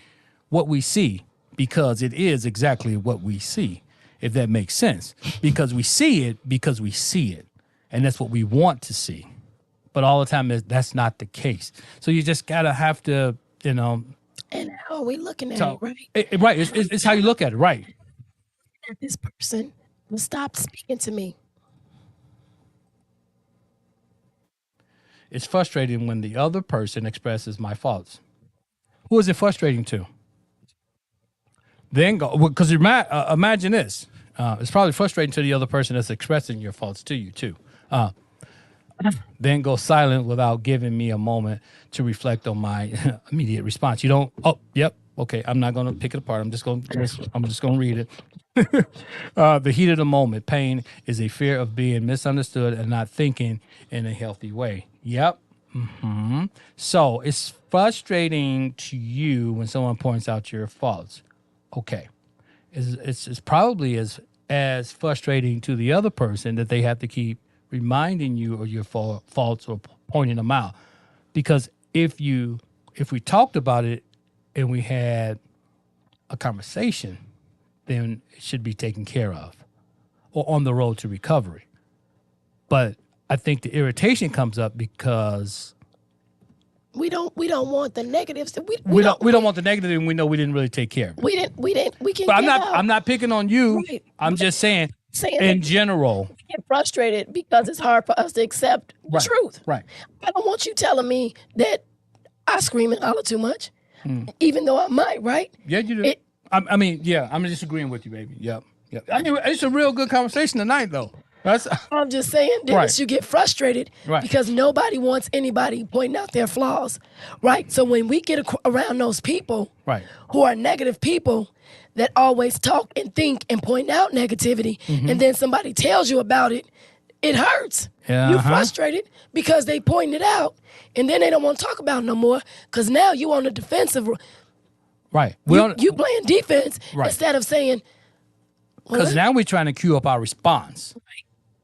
what we see, because it is exactly what we see, if that makes sense. Because we see it because we see it. And that's what we want to see. But all the time, that's not the case. So you just got to have to, And how are we looking at it, right? Right. It's how you look at it, right? That this person will stop speaking to me. It's frustrating when the other person expresses my faults. Who is it frustrating to? Then go, because imagine this. It's probably frustrating to the other person that's expressing your faults to you, too. Then go silent without giving me a moment to reflect on my immediate response. You don't, okay, I'm not going to pick it apart. I'm just going to read it. The heat of the moment, pain is a fear of being misunderstood and not thinking in a healthy way. Yep. Mm-hmm. So it's frustrating to you when someone points out your faults. Okay. It's probably as frustrating to the other person that they have to keep reminding you of your faults or pointing them out. Because if we talked about it and we had a conversation, then it should be taken care of or on the road to recovery. But I think the irritation comes up because we don't want the negatives. We don't want the negative, and we know we didn't really take care of it. We can. But I'm not picking on you. Right. I'm just saying in general. We get frustrated because it's hard for us to accept the truth. Right. I don't want you telling me that I scream and holler too much, even though I might. Right. Yeah, you do. I mean, yeah, I'm just agreeing with you, baby. Yep. Yep. I mean, it's a real good conversation tonight, though. That's I'm just saying, Dennis, Right. you get frustrated Right. because nobody wants anybody pointing out their flaws, right? So when we get around those people Right. who are negative people that always talk and think and point out negativity, and then somebody tells you about it, it hurts. Yeah, You're uh-huh. frustrated because they pointing it out, and then they don't want to talk about it no more because now you on the defensive. Right. You playing defense Right. instead of saying, because now we're trying to queue up our response.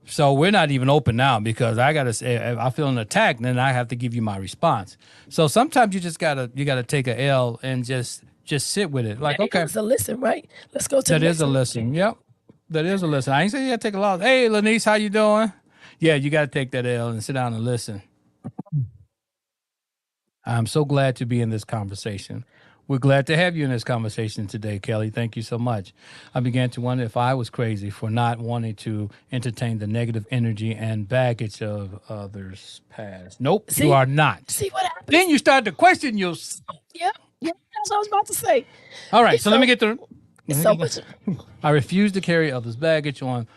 So we're not even open now because I gotta say, if I feel an attack, then I have to give you my response. So sometimes you just gotta take a L and just sit with it. Like, okay, it's a listen, right? Let's go to that the is next a one. listen. Yep, that is a listen. I ain't saying you gotta take a loss. Hey, Lanice, how you doing? Yeah, you gotta take that L and sit down and listen. I'm so glad to be in this conversation. We're glad to have you in this conversation today, Kelly. Thank you so much. I began to wonder if I was crazy for not wanting to entertain the negative energy and baggage of others' past. Nope, See? you are not. See what happens? Then you start to question yourself. Yeah, that's what I was about to say. All right, so let me get through. So much. I refuse to carry others' baggage on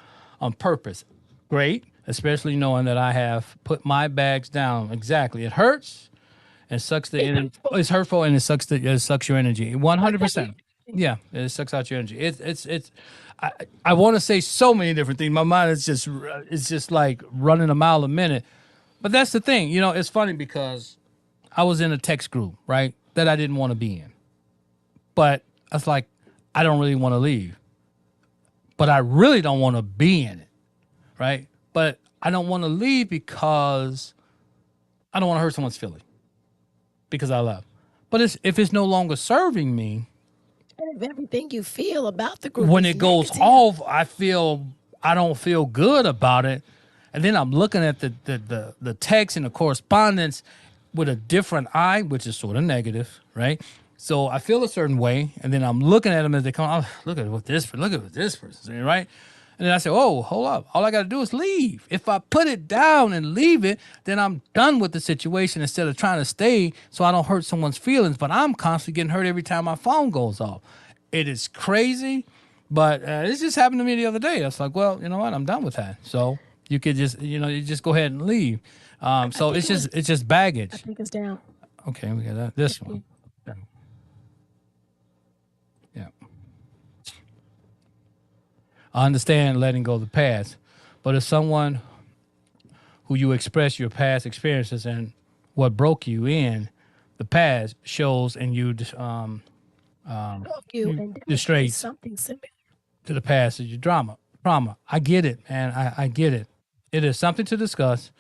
purpose. Great, especially knowing that I have put my bags down. Exactly. It hurts. It sucks the energy. It's hurtful and it sucks your energy. 100%. Yeah, it sucks out your energy. It's. I want to say so many different things. My mind is just like running a mile a minute. But that's the thing. You know, it's funny because I was in a text group, right, that I didn't want to be in. But I was like, I don't really want to leave. But I really don't want to be in it, right? But I don't want to leave because I don't want to hurt someone's feeling. Because I love. But if it's no longer serving me, And if everything you feel about the group when is it goes negative, off, I don't feel good about it. And then I'm looking at the text and the correspondence with a different eye, which is sort of negative, right? So I feel a certain way, and then I'm looking at them as they come. Oh, look at what this person's saying, right? And then I say, oh, hold up. All I got to do is leave. If I put it down and leave it, then I'm done with the situation instead of trying to stay so I don't hurt someone's feelings. But I'm constantly getting hurt every time my phone goes off. It is crazy, but this just happened to me the other day. I was like, well, you know what? I'm done with that. So you could just, you just go ahead and leave. So it's just baggage. I think it's down. Okay, we got that. This one. Yeah. I understand letting go of the past, but if someone who you express your past experiences and what broke you in the past shows and you Broke you and the straits something similar. to the past is your trauma. I get it, man. I get it. It is something to discuss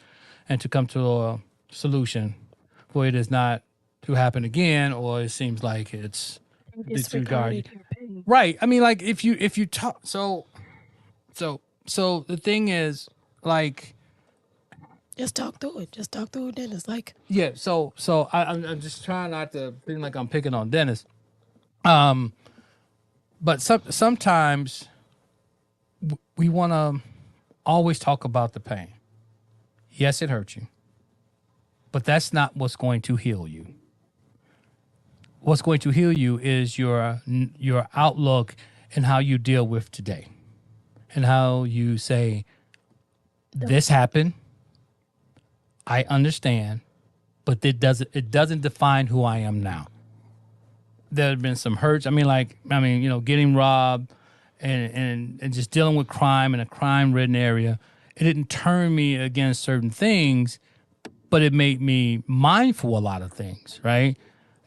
and to come to a solution for it is not to happen again, or it seems like it's disregarded. Your pain. Right. I mean, like if you talk, so the thing is, like, Just talk through it. Just talk through it, Dennis. Like, yeah. So I'm just trying not to feel like I'm picking on Dennis. But sometimes we want to always talk about the pain. Yes, it hurt you, but that's not what's going to heal you. What's going to heal you is your outlook and how you deal with today, and how you say, "This happened. I understand, but it doesn't define who I am now." There have been some hurts. Getting robbed and just dealing with crime in a crime-ridden area. It didn't turn me against certain things, but it made me mindful of a lot of things, right?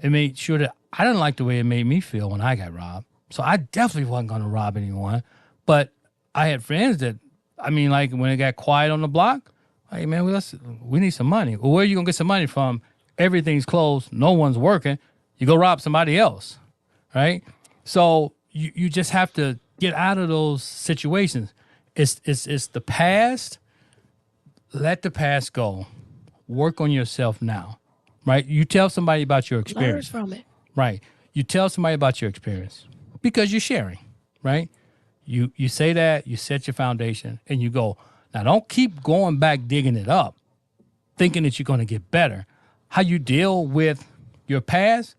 It made sure that I didn't like the way it made me feel when I got robbed. So I definitely wasn't going to rob anyone. But I had friends that, when it got quiet on the block, hey, man, we need some money. Well, where are you going to get some money from? Everything's closed. No one's working. You go rob somebody else, right? So you just have to get out of those situations. It's the past. Let the past go. Work on yourself now, right? You tell somebody about your learn experience. from it. Right. You tell somebody about your experience because you're sharing, right? You say that, you set your foundation, and you go. Now, don't keep going back digging it up, thinking that you're going to get better. How you deal with your past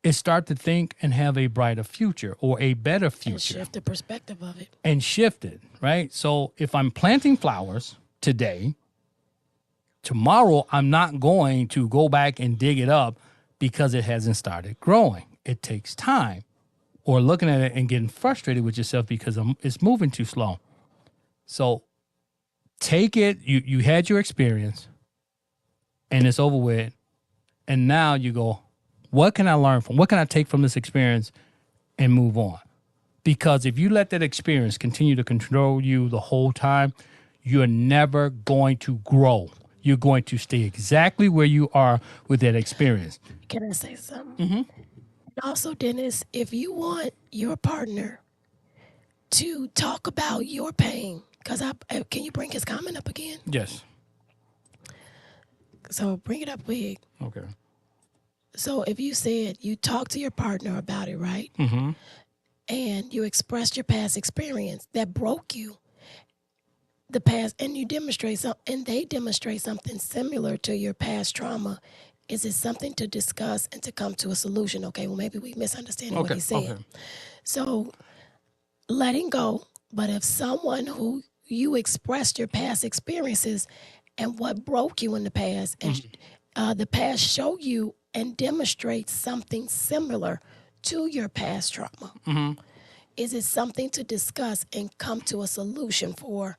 is start to think and have a brighter future or a better And future shift the perspective of it. and shift it, right? So if I'm planting flowers today, tomorrow I'm not going to go back and dig it up because it hasn't started growing. It takes time. Or looking at it and getting frustrated with yourself because it's moving too slow. So take it, you had your experience and it's over with. And now you go, what can I learn from? What can I take from this experience and move on? Because if you let that experience continue to control you the whole time, you're never going to grow. You're going to stay exactly where you are with that experience. Can I say something? Also, Dennis, if you want your partner to talk about your pain, because can you bring his comment up again? Yes. So bring it up, Wig. Okay. So if you said you talked to your partner about it, right? Mm-hmm. And you expressed your past experience that broke you, the past, and you demonstrate something, and they demonstrate something similar to your past trauma. Is it something to discuss and to come to a solution? Okay, well, maybe we misunderstanding what he said. Okay. So letting go, but if someone who you expressed your past experiences and what broke you in the past, and the past show you and demonstrate something similar to your past trauma, is it something to discuss and come to a solution for?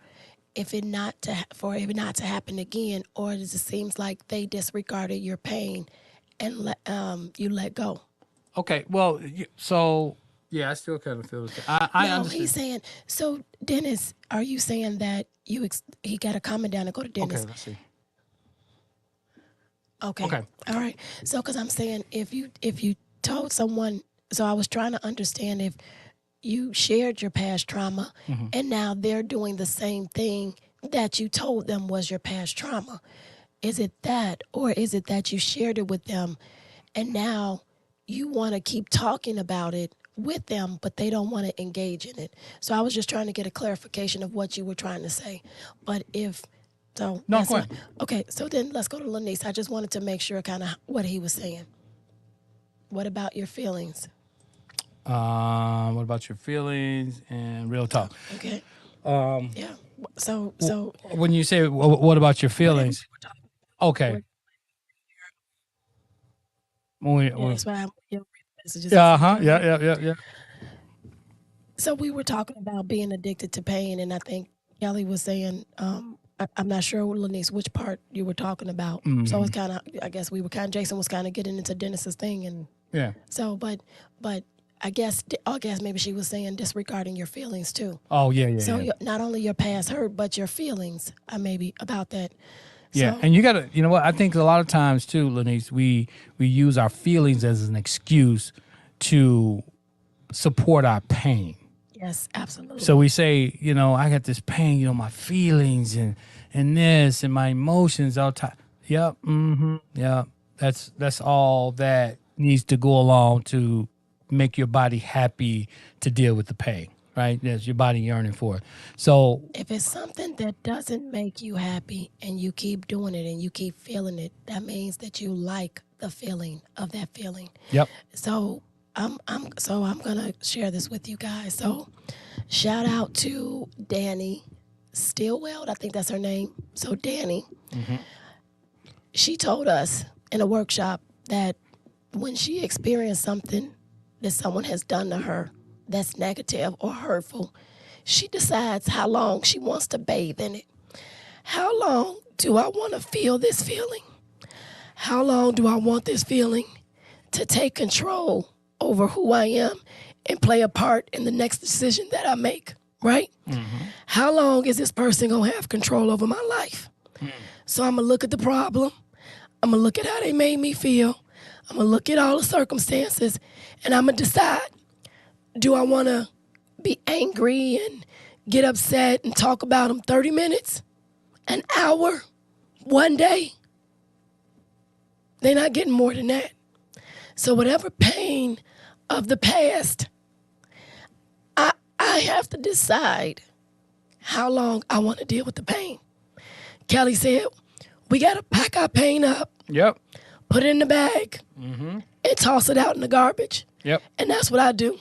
If it not to happen again, or does it seems like they disregarded your pain and you let go? Okay. Well, so yeah, I still kind of feel the same. I No, understand. he's saying. So, Dennis, are you saying that he got a comment down and go to Dennis? Okay, let's see. Okay. Okay. All right. So, because I'm saying if you told someone, so I was trying to understand if you shared your past trauma and now they're doing the same thing that you told them was your past trauma. Is it that, or is it that you shared it with them and now you want to keep talking about it with them, but they don't want to engage in it? So I was just trying to get a clarification of what you were trying to say. But if so, No, that's go not- ahead. okay. So then let's go to Lanice. I just wanted to make sure kind of what he was saying. What about your feelings? What about your feelings and real talk? Okay. Yeah. So When you say what about your feelings? Okay. yeah, that's why your messages. Yeah. So we were talking about being addicted to pain, and I think Kelly was saying, I'm not sure, Lanice, which part you were talking about. So it's kind of, I guess Jason was kind of getting into Dennis's thing, and Yeah. so, but I guess maybe she was saying disregarding your feelings too. Oh yeah. So Yeah. not only your past hurt, but your feelings, maybe about that. Yeah, So, and you gotta, you know what? I think a lot of times too, Lanice, we use our feelings as an excuse to support our pain. yes, absolutely. So we say, I got this pain, my feelings and this and my emotions all time. Yep. Yeah. That's all that needs to go along to make your body happy to deal with the pain, right? There's your body yearning for it. So If it's something that doesn't make you happy and you keep doing it and you keep feeling it, that means that you like the feeling of that feeling. yep. So I'm gonna share this with you guys. So shout out to Danny Stillwell, I think that's her name. So Danny, she told us in a workshop that when she experienced something that someone has done to her that's negative or hurtful, she decides how long she wants to bathe in it. How long do I want to feel this feeling? How long do I want this feeling to take control over who I am and play a part in the next decision that I make, right? How long is this person going to have control over my life? So I'm going to look at the problem. I'm going to look at how they made me feel. I'm going to look at all the circumstances, and I'm going to decide, do I want to be angry and get upset and talk about them 30 minutes, an hour, one day? They're not getting more than that. So whatever pain of the past, I have to decide how long I want to deal with the pain. Kelly said, we got to pack our pain up, Yep. put it in the bag, and toss it out in the garbage. Yep. And that's what I do.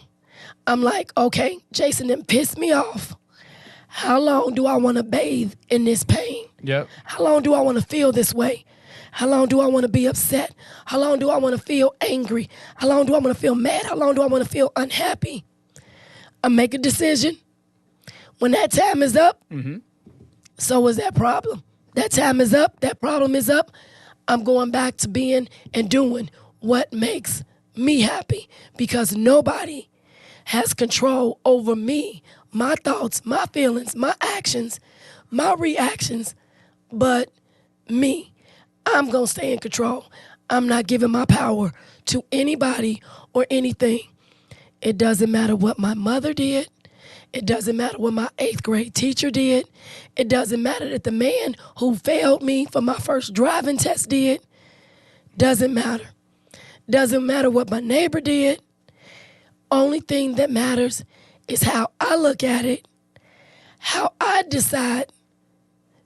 I'm like, okay, Jason done pissed me off. How long do I want to bathe in this pain? Yep. How long do I want to feel this way? How long do I want to be upset? How long do I want to feel angry? How long do I want to feel mad? How long do I want to feel unhappy? I make a decision. When that time is up, so is that problem. That time is up. That problem is up. I'm going back to being and doing what makes me happy, because nobody has control over me, my thoughts, my feelings, my actions, my reactions, but me. I'm going to stay in control. I'm not giving my power to anybody or anything. It doesn't matter what my mother did. It doesn't matter what my 8th grade teacher did. It doesn't matter that the man who failed me for my first driving test did. Doesn't matter. Doesn't matter what my neighbor did. Only thing that matters is how I look at it, how I decide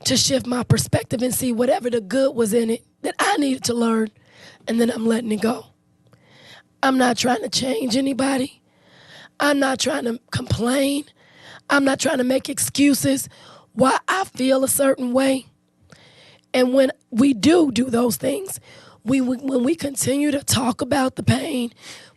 to shift my perspective and see whatever the good was in it that I needed to learn, and then I'm letting it go. I'm not trying to change anybody. I'm not trying to complain. I'm not trying to make excuses why I feel a certain way. And when we do those things, when we continue to talk about the pain,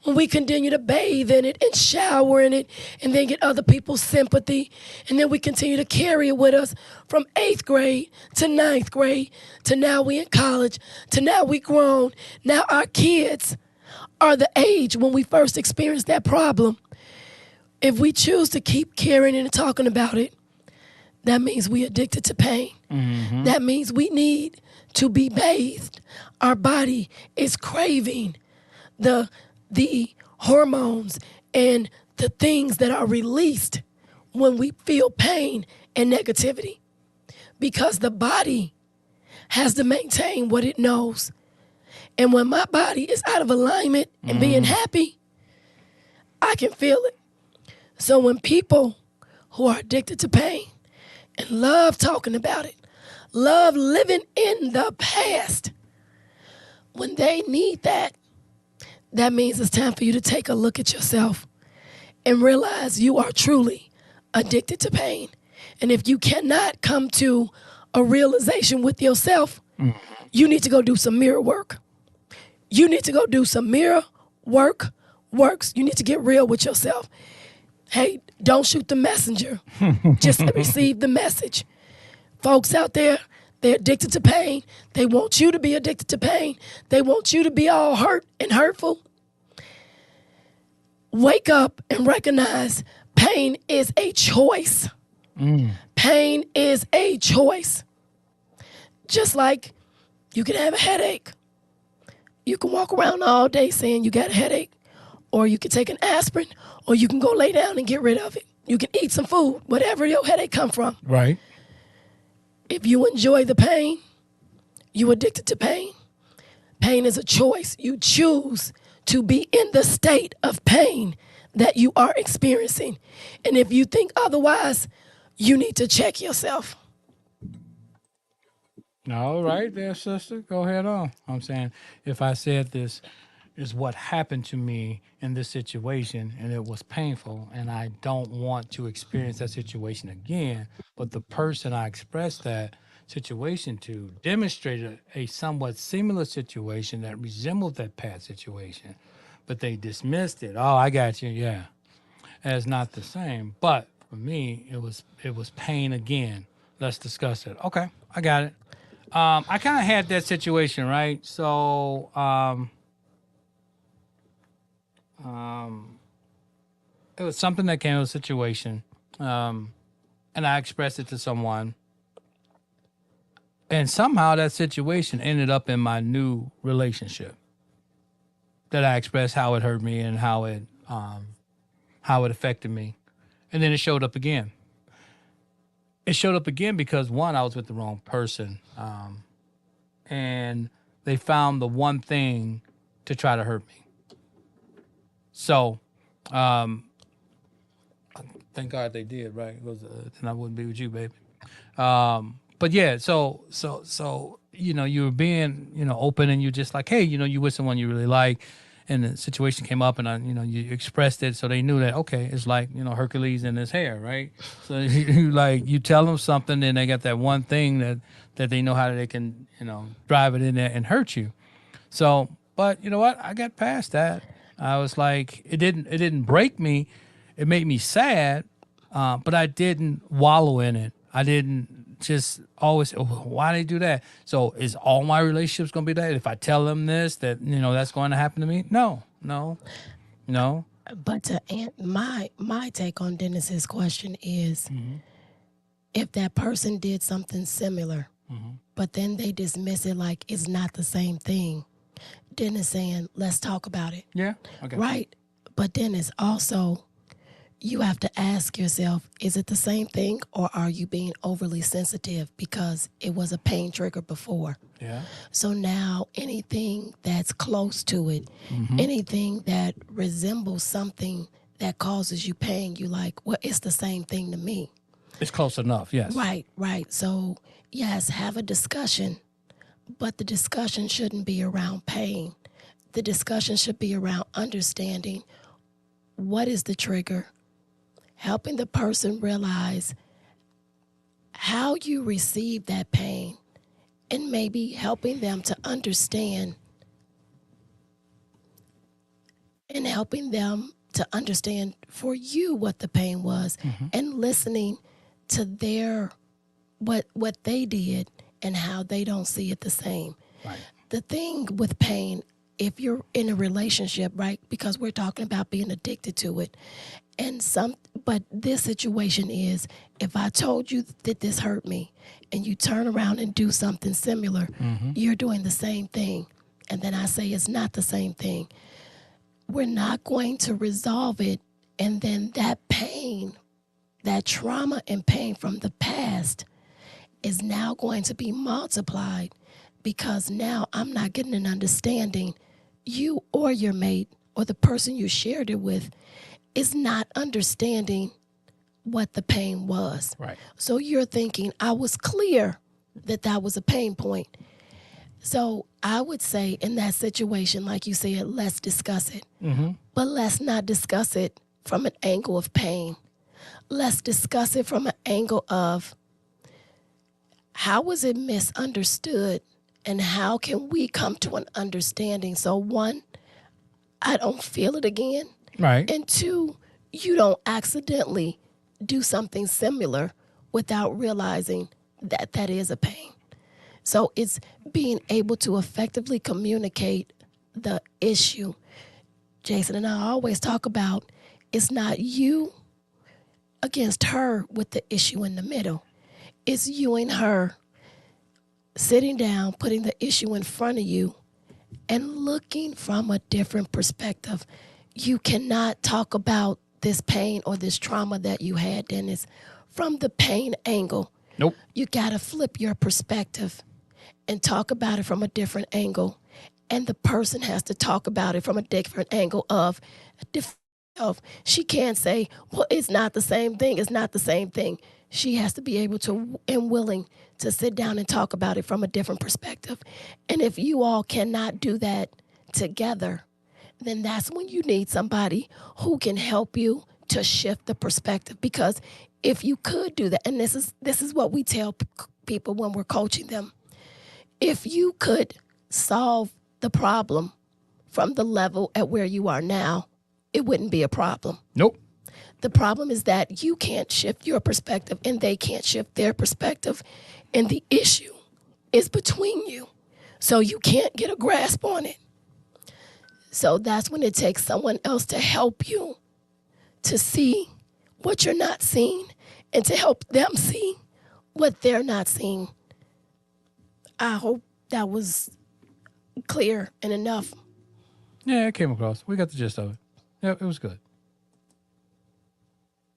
when we continue to bathe in it and shower in it and then get other people's sympathy, and then we continue to carry it with us from 8th grade to 9th grade to now we in college to now we grown. Now our kids are the age when we first experienced that problem. If we choose to keep carrying it and talking about it, that means we addicted to pain. That means we need to be bathed. Our body is craving the hormones and the things that are released when we feel pain and negativity, because the body has to maintain what it knows. And when my body is out of alignment and being happy, I can feel it. So when people who are addicted to pain and love talking about it, love living in the past, when they need that, that means it's time for you to take a look at yourself and realize you are truly addicted to pain. And if you cannot come to a realization with yourself, you need to go do some mirror work. You need to go do some mirror works. You need to get real with yourself. Hey, don't shoot the messenger. Just receive the message. Folks out there, they're addicted to pain. They want you to be addicted to pain. They want you to be all hurt and hurtful. Wake up and recognize pain is a choice. Pain is a choice. Just like you can have a headache. You can walk around all day saying you got a headache, or you can take an aspirin, or you can go lay down and get rid of it. You can eat some food, whatever your headache come from. Right. If you enjoy the pain, you addicted to pain. Pain is a choice. You choose to be in the state of pain that you are experiencing. And if you think otherwise, you need to check yourself. All right there, sister. Go ahead on. I'm saying, if I said this is what happened to me in this situation and it was painful and I don't want to experience that situation again, but the person I expressed that situation to demonstrated a somewhat similar situation that resembled that past situation, but they dismissed it. Oh, I got you. Yeah. As not the same. But for me, it was pain again. Let's discuss it. Okay, I got it. I kind of had that situation, right? So, it was something that came with a situation, and I expressed it to someone, and somehow that situation ended up in my new relationship. That I expressed how it hurt me and how it affected me, and then it showed up again. It showed up again because, one, I was with the wrong person, and they found the one thing to try to hurt me. So, thank God they did, right? It was, then I wouldn't be with you, baby. But yeah, so you were being, open, and you just like, hey, you with someone you really like, and the situation came up, and you expressed it, so they knew that, okay, it's like, Hercules and his hair, right? So you tell them something, and they got that one thing that they know how they can, drive it in there and hurt you. So, but you know what? I got past that. I was like, it didn't break me. It made me sad, but I didn't wallow in it. I didn't just always, oh, why they do that? So is all my relationships going to be that? If I tell them this, that, that's going to happen to me? No, no, no. But my take on Dennis's question is, if that person did something similar, but then they dismiss it like it's not the same thing, Dennis saying, let's talk about it. Yeah. Okay. Right. But Dennis, also, you have to ask yourself, is it the same thing, or are you being overly sensitive because it was a pain trigger before? Yeah. So now anything that's close to it, anything that resembles something that causes you pain, you like, well, it's the same thing to me. It's close enough. Yes. Right. So, yes, have a discussion, but the discussion shouldn't be around pain. The discussion should be around understanding what is the trigger, helping the person realize how you receive that pain, and maybe helping them to understand for you what the pain was, and listening to their what they did and how they don't see it the same. Right. The thing with pain, if you're in a relationship, right, because we're talking about being addicted to it, but this situation is, if I told you that this hurt me and you turn around and do something similar, you're doing the same thing. And then I say it's not the same thing. We're not going to resolve it. And then that pain, that trauma and pain from the past is now going to be multiplied, because now I'm not getting an understanding. You or your mate or the person you shared it with is not understanding what the pain was. Right. So you're thinking, I was clear that was a pain point. So I would say in that situation, like you said, let's discuss it. But let's not discuss it from an angle of pain. Let's discuss it from an angle of, how was it misunderstood, and how can we come to an understanding? So one, I don't feel it again. Right. And two, you don't accidentally do something similar without realizing that that is a pain. So it's being able to effectively communicate the issue. Jason and I always talk about, it's not you against her with the issue in the middle. It's you and her sitting down, putting the issue in front of you, and looking from a different perspective. You cannot talk about this pain or this trauma that you had, Dennis, from the pain angle. Nope. You got to flip your perspective and talk about it from a different angle. And the person has to talk about it from a different angle of, she can't say, well, it's not the same thing. It's not the same thing. She has to be able to and willing to sit down and talk about it from a different perspective. And if you all cannot do that together, then that's when you need somebody who can help you to shift the perspective. Because if you could do that, and this is what we tell people when we're coaching them, if you could solve the problem from the level at where you are now, it wouldn't be a problem. Nope. The problem is that you can't shift your perspective and they can't shift their perspective. And the issue is between you. So you can't get a grasp on it. So that's when it takes someone else to help you to see what you're not seeing and to help them see what they're not seeing. I hope that was clear and enough. Yeah, it came across. We got the gist of it. Yep, it was good.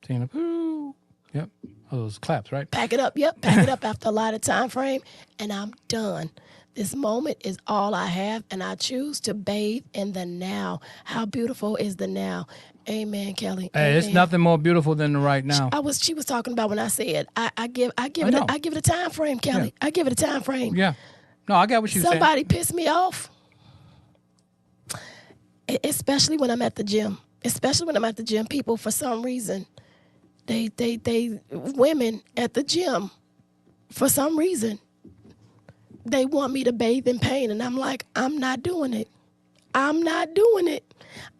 Tina, poo. Yep. Oh, those claps, right? Pack it up. Yep, pack it up after a lot of time frame, and I'm done. This moment is all I have, and I choose to bathe in the now. How beautiful is the now? Amen, Kelly. Hey, Amen. it's nothing more beautiful than the right now. She was talking about when I said I give know. it a time frame, Kelly. Yeah. I give it a time frame. Yeah. No, I got what you're saying. Somebody pissed me off, especially when I'm at the gym. Especially when I'm at the gym, people for some reason, women at the gym, for some reason, they want me to bathe in pain, and I'm like, I'm not doing it. I'm not doing it.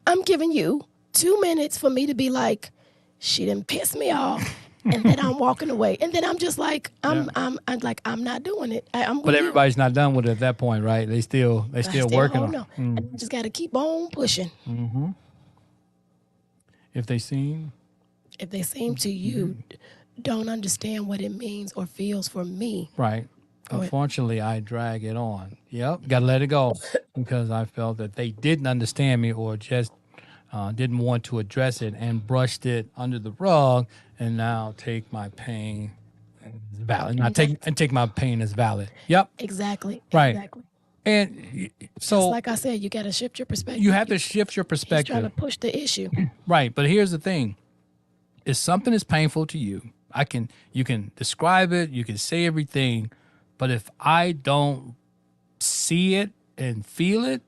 I'm giving you 2 minutes for me to be like, she didn't piss me off, and then I'm walking away, and then I'm just like, I'm not doing it. I'm But with you. everybody's not done with it at that point, right? They still working on. No. I just got to keep on pushing. If they seem If they seem to you don't understand what it means or feels for me. right. ahead. Unfortunately, I drag it on. Yep, got to let it go because I felt that they didn't understand me or just didn't want to address it and brushed it under the rug, and now take my pain as valid. Not take my pain as valid. Yep, Exactly. right. Exactly. And Just so like I said, you got to shift your perspective. you have to shift your He's trying to perspective, push the issue. right? But here's the thing: if something is painful to you, you can describe it, you can say everything, but if I don't see it and feel it,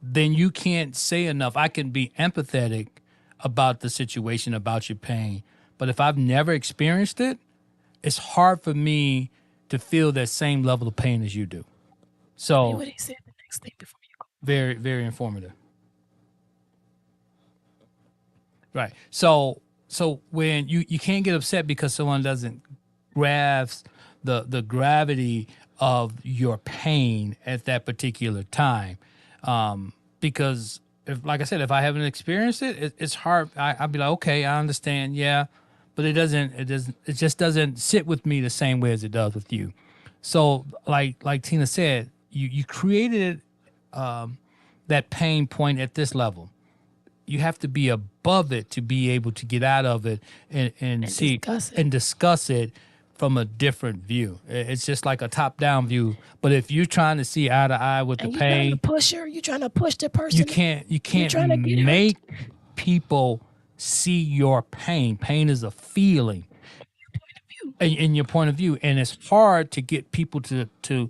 then you can't say enough. I can be empathetic about the situation, about your pain. But if I've never experienced it, it's hard for me to feel that same level of pain as you do. So What he said the next thing before you go. very, very informative. Right. So when you can't get upset because someone doesn't grasp the gravity of your pain at that particular time. Because if, like I said, if I haven't experienced it, it's hard. I'd be like, okay, I understand. Yeah. But it just doesn't sit with me the same way as it does with you. So like Tina said, you created that pain point at this level. You have to be above it to be able to get out of it and see discuss it. and discuss it from a different view. It's just like a top-down view. But if you're trying to see eye to eye with And the you're trying to pain, push her. You're trying to push the person. you can't trying to get her. make people see your pain. Pain is a feeling in your point of view, and it's hard to get people to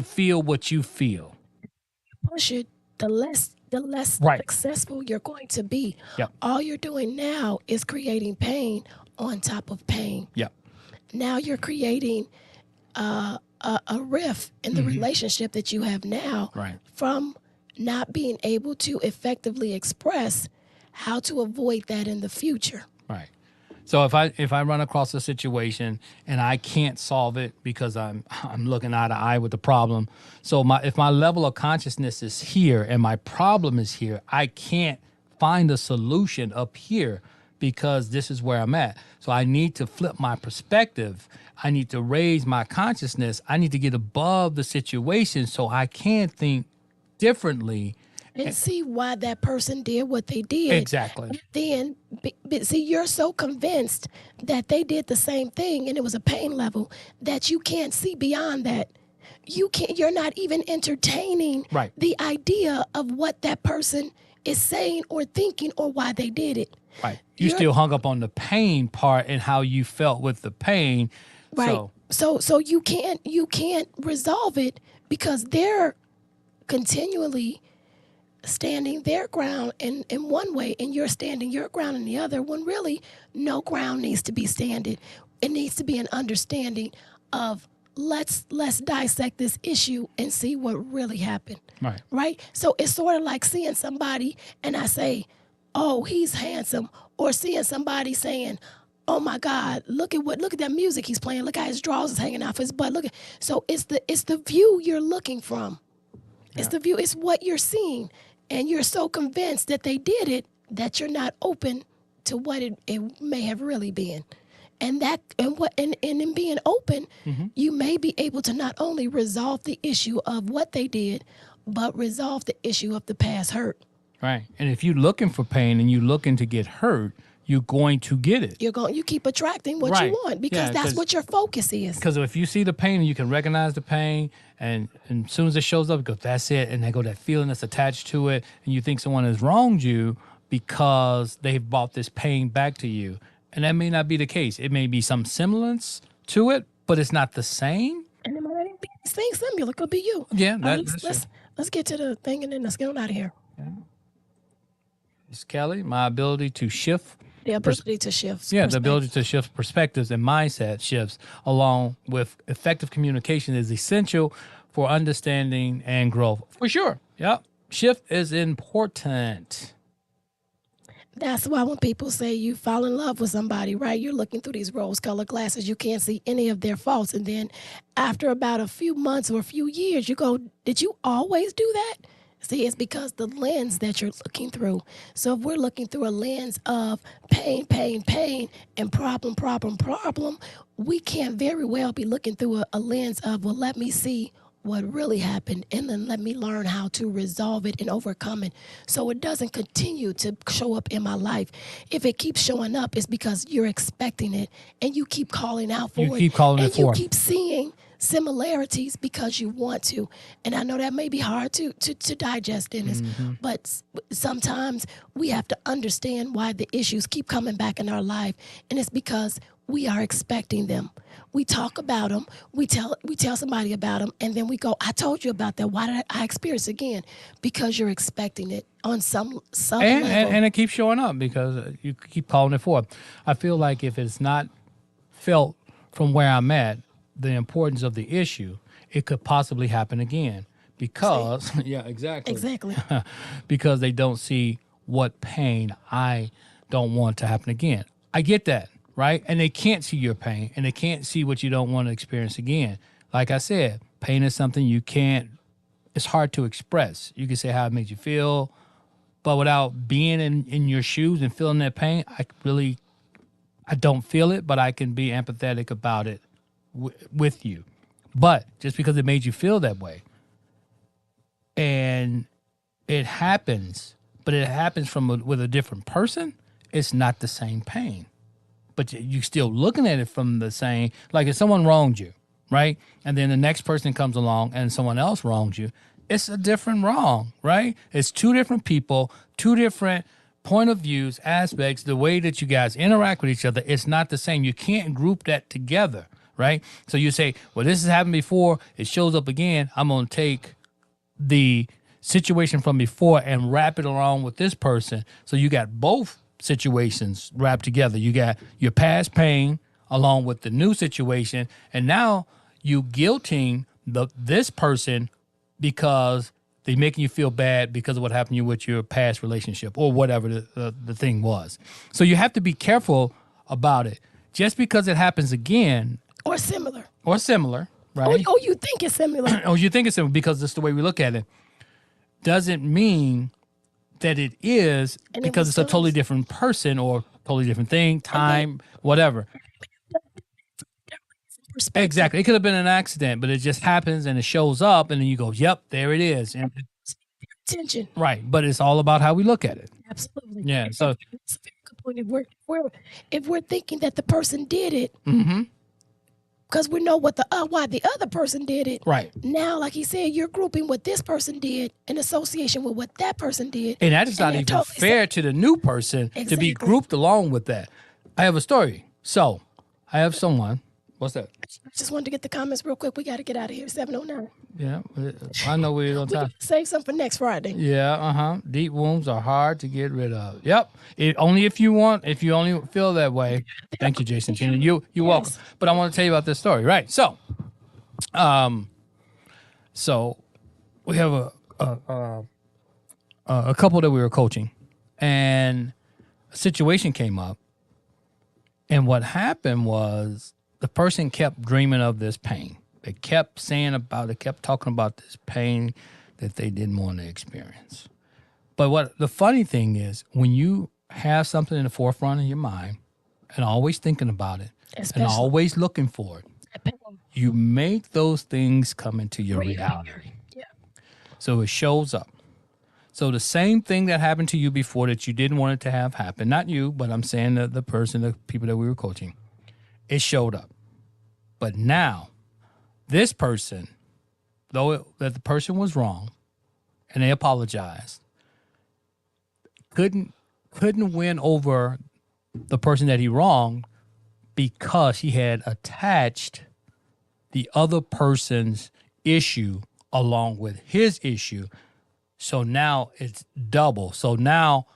feel what you feel. Push it, the less Right. successful you're going to be. Yep. All you're doing now is creating pain on top of pain. Yep. Now you're creating a rift in the relationship that you have now Right. from not being able to effectively express how to avoid that in the future. Right. So if I run across a situation and I can't solve it because I'm looking eye to eye with the problem, so if my level of consciousness is here and my problem is here, I can't find a solution up here because this is where I'm at. So I need to flip my perspective. I need to raise my consciousness. I need to get above the situation so I can think differently. And see why that person did what they did. Exactly. Then, see, you're so convinced that they did the same thing and it was a pain level that you can't see beyond that. You're not even entertaining Right. the idea of what that person is saying or thinking or why they did it. Right. You You're- still hung up on the pain part and how you felt with the pain. Right. So you can't resolve it because they're continually standing their ground in one way and you're standing your ground in the other, when really no ground needs to be standing. It needs to be an understanding of let's dissect this issue and see what really happened. Right. Right? So it's sort of like seeing somebody and I say, oh, he's handsome, or seeing somebody saying, oh my God, look at that music he's playing. Look how his drawers is hanging off his butt. So it's the view you're looking from. It's the view, it's what you're seeing. And you're so convinced that they did it that you're not open to what it may have really been. And in being open, you may be able to not only resolve the issue of what they did, but resolve the issue of the past hurt. Right. And if you're looking for pain and you're looking to get hurt, you're going to get it. You keep attracting what Right. you want because Yeah, that's 'cause- what your focus is. Because if you see the pain and you can recognize the pain, and as soon as it shows up, you go, that's it. And they go, that feeling that's attached to it. And you think someone has wronged you because they've brought this pain back to you. And that may not be the case. It may be some semblance to it, but it's not the same. And it might not even be these things similar. Could be you. Yeah, All right, that's true. let's get to the thing and then let's get on out of here. It's Kelly, my ability to shift. The ability to shift. Yeah, the ability to shift perspectives and mindset shifts along with effective communication is essential for understanding and growth. For sure. Yep. Shift is important. That's why when people say you fall in love with somebody, right? You're looking through these rose-colored glasses. You can't see any of their faults. And then after about a few months or a few years, you go, did you always do that? See, it's because the lens that you're looking through. So if we're looking through a lens of pain, pain, pain, and problem, problem, problem, we can't very well be looking through a lens of, well, let me see what really happened and then let me learn how to resolve it and overcome it so it doesn't continue to show up in my life. If it keeps showing up, it's because you're expecting it and you keep calling out for it. You keep calling it and you forth. keep seeing similarities because you want to. And I know that may be hard to digest, Dennis, but sometimes we have to understand why the issues keep coming back in our life. And it's because we are expecting them. We talk about them. We tell somebody about them, and then we go, "I told you about that. Why did I experience it again?" Because you're expecting it on some level. And it keeps showing up because you keep calling it forth. I feel like if it's not felt from where I'm at, the importance of the issue, it could possibly happen again because, yeah, Exactly. because they don't see what pain I don't want to happen again. I get that, right? And they can't see your pain and they can't see what you don't want to experience again. Like I said, pain is something you can't, it's hard to express. You can say how it makes you feel, but without being in your shoes and feeling that pain, I don't feel it, but I can be empathetic about it with you. But just because it made you feel that way and it happens, but it happens with a different person, it's not the same pain. But you're still looking at it from the same, like if someone wronged you, right? And then the next person comes along and someone else wrongs you, it's a different wrong, right? It's two different people, two different point of views, aspects, the way that you guys interact with each other, it's not the same. You can't group that together, right? So you say, well, this has happened before, it shows up again, I'm going to take the situation from before and wrap it along with this person. So you got both situations wrapped together. You got your past pain along with the new situation, and now you guilting this person because they're making you feel bad because of what happened to you with your past relationship or whatever the thing was. So you have to be careful about it. Just because it happens again Or similar. right? Oh, you think it's similar. Oh, you think it's similar because that's the way we look at it. Doesn't mean that it is And it because was it's a totally different person or totally different thing, time, whatever. Perspective. Exactly. It could have been an accident, but it just happens and it shows up and then you go, yep, there it is. And, Attention. right. But it's all about how we look at it. Absolutely. Yeah. So, That's a very good point. If we're thinking that the person did it, because we know what why the other person did it. right. Now, like he said, you're grouping what this person did in association with what that person did. And that is not they're even totally fair to the new person to Exactly. be grouped along with that. I have a story. So I have someone. What's that? I just wanted to get the comments real quick. We got to get out of here. 7:09. Yeah. I know we're on time. Save some for next Friday. Yeah, Deep wounds are hard to get rid of. Yep. Only if you want, if you only feel that way. Thank you, Jason. You're welcome. But I want to tell you about this story. Right. So, so we have a couple that we were coaching, and a situation came up, and what happened was the person kept dreaming of this pain. They kept saying about it, kept talking about this pain that they didn't want to experience. But what the funny thing is, when you have something in the forefront of your mind and always thinking about it and Especially always looking for it, that pain. you make those things come into your reality. Yeah. So it shows up. So the same thing that happened to you before that you didn't want it to have happen, not you, but I'm saying the person, the people that we were coaching, it showed up. But now, this person, though that the person was wrong, and they apologized, couldn't win over the person that he wronged because he had attached the other person's issue along with his issue. So now it's double. So now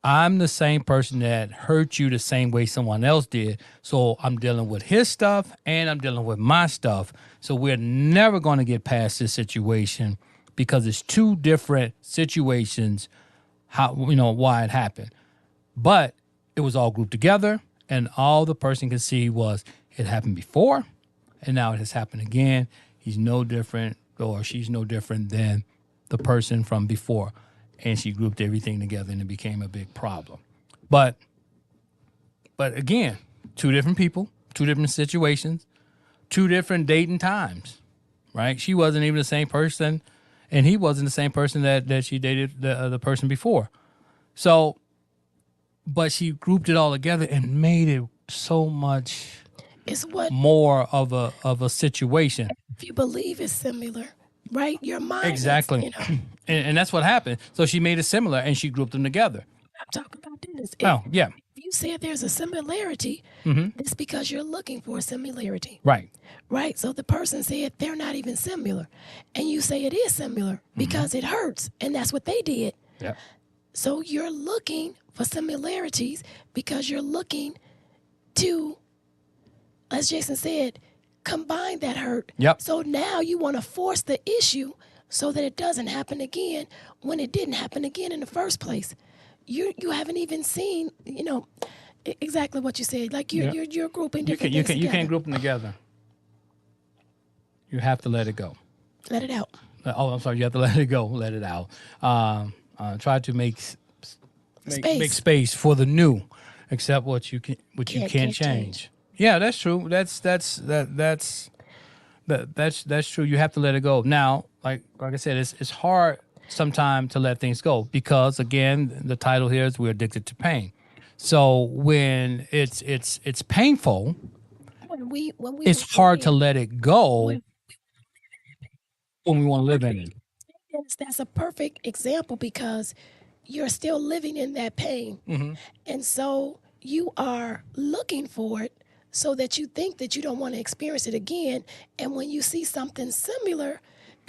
I'm the same person that hurt you the same way someone else did. So I'm dealing with his stuff and I'm dealing with my stuff. So we're never going to get past this situation because it's two different situations, how, why it happened. But it was all grouped together, and all the person could see was it happened before, and now it has happened again. He's no different, or she's no different than the person from before. And she grouped everything together, and it became a big problem. But again, two different people, two different situations, two different dating times, right? She wasn't even the same person, and he wasn't the same person that she dated the person before. So, but she grouped it all together and made it so much It's what more of a situation. if you believe is similar, right? Your mind is, Exactly. And that's what happened. So she made it similar and she grouped them together. I'm talking about Dennis. Oh, yeah. If you said there's a similarity, it's because you're looking for a similarity, Right. right? So the person said they're not even similar, and you say it is similar because it hurts, and that's what they did. Yeah. So you're looking for similarities because you're looking to, as Jason said, combine that hurt. Yep. So now you want to force the issue so that it doesn't happen again when it didn't happen again in the first place. You haven't even seen, exactly what you said. Like you're grouping different things You can't together. group them together. You have to let it go. Let it out. Oh, I'm sorry. You have to let it go. Let it out. Try to make space for the new, except what you can't Can't change. change. Yeah, that's true. That's true. You have to let it go. Now, like I said, it's hard sometimes to let things go because again, the title here is we're addicted to pain. So when it's painful, When we it's hard to let it go when we want to live in it. Yes, that's a perfect example because you're still living in that pain. And so you are looking for it so that you think that you don't want to experience it again. And when you see something similar,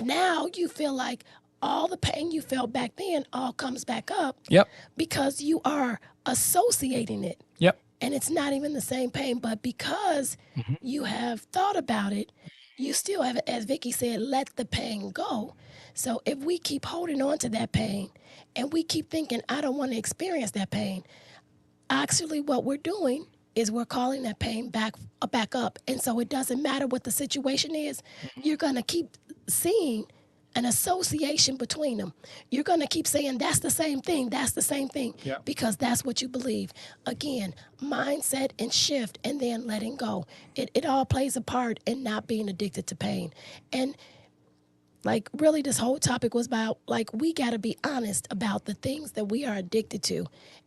now you feel like all the pain you felt back then all comes back up Yep. because you are associating it. Yep. And it's not even the same pain, but because you have thought about it, you still have, as Vicky said, let the pain go. So if we keep holding on to that pain and we keep thinking, I don't want to experience that pain, actually what we're doing is we're calling that pain back up. And so it doesn't matter what the situation is, you're going to keep seeing an association between them. You're going to keep saying that's the same thing, Yeah. because that's what you believe. Again, mindset and shift and then letting go. It all plays a part in not being addicted to pain. And like really this whole topic was about like we got to be honest about the things that we are addicted to,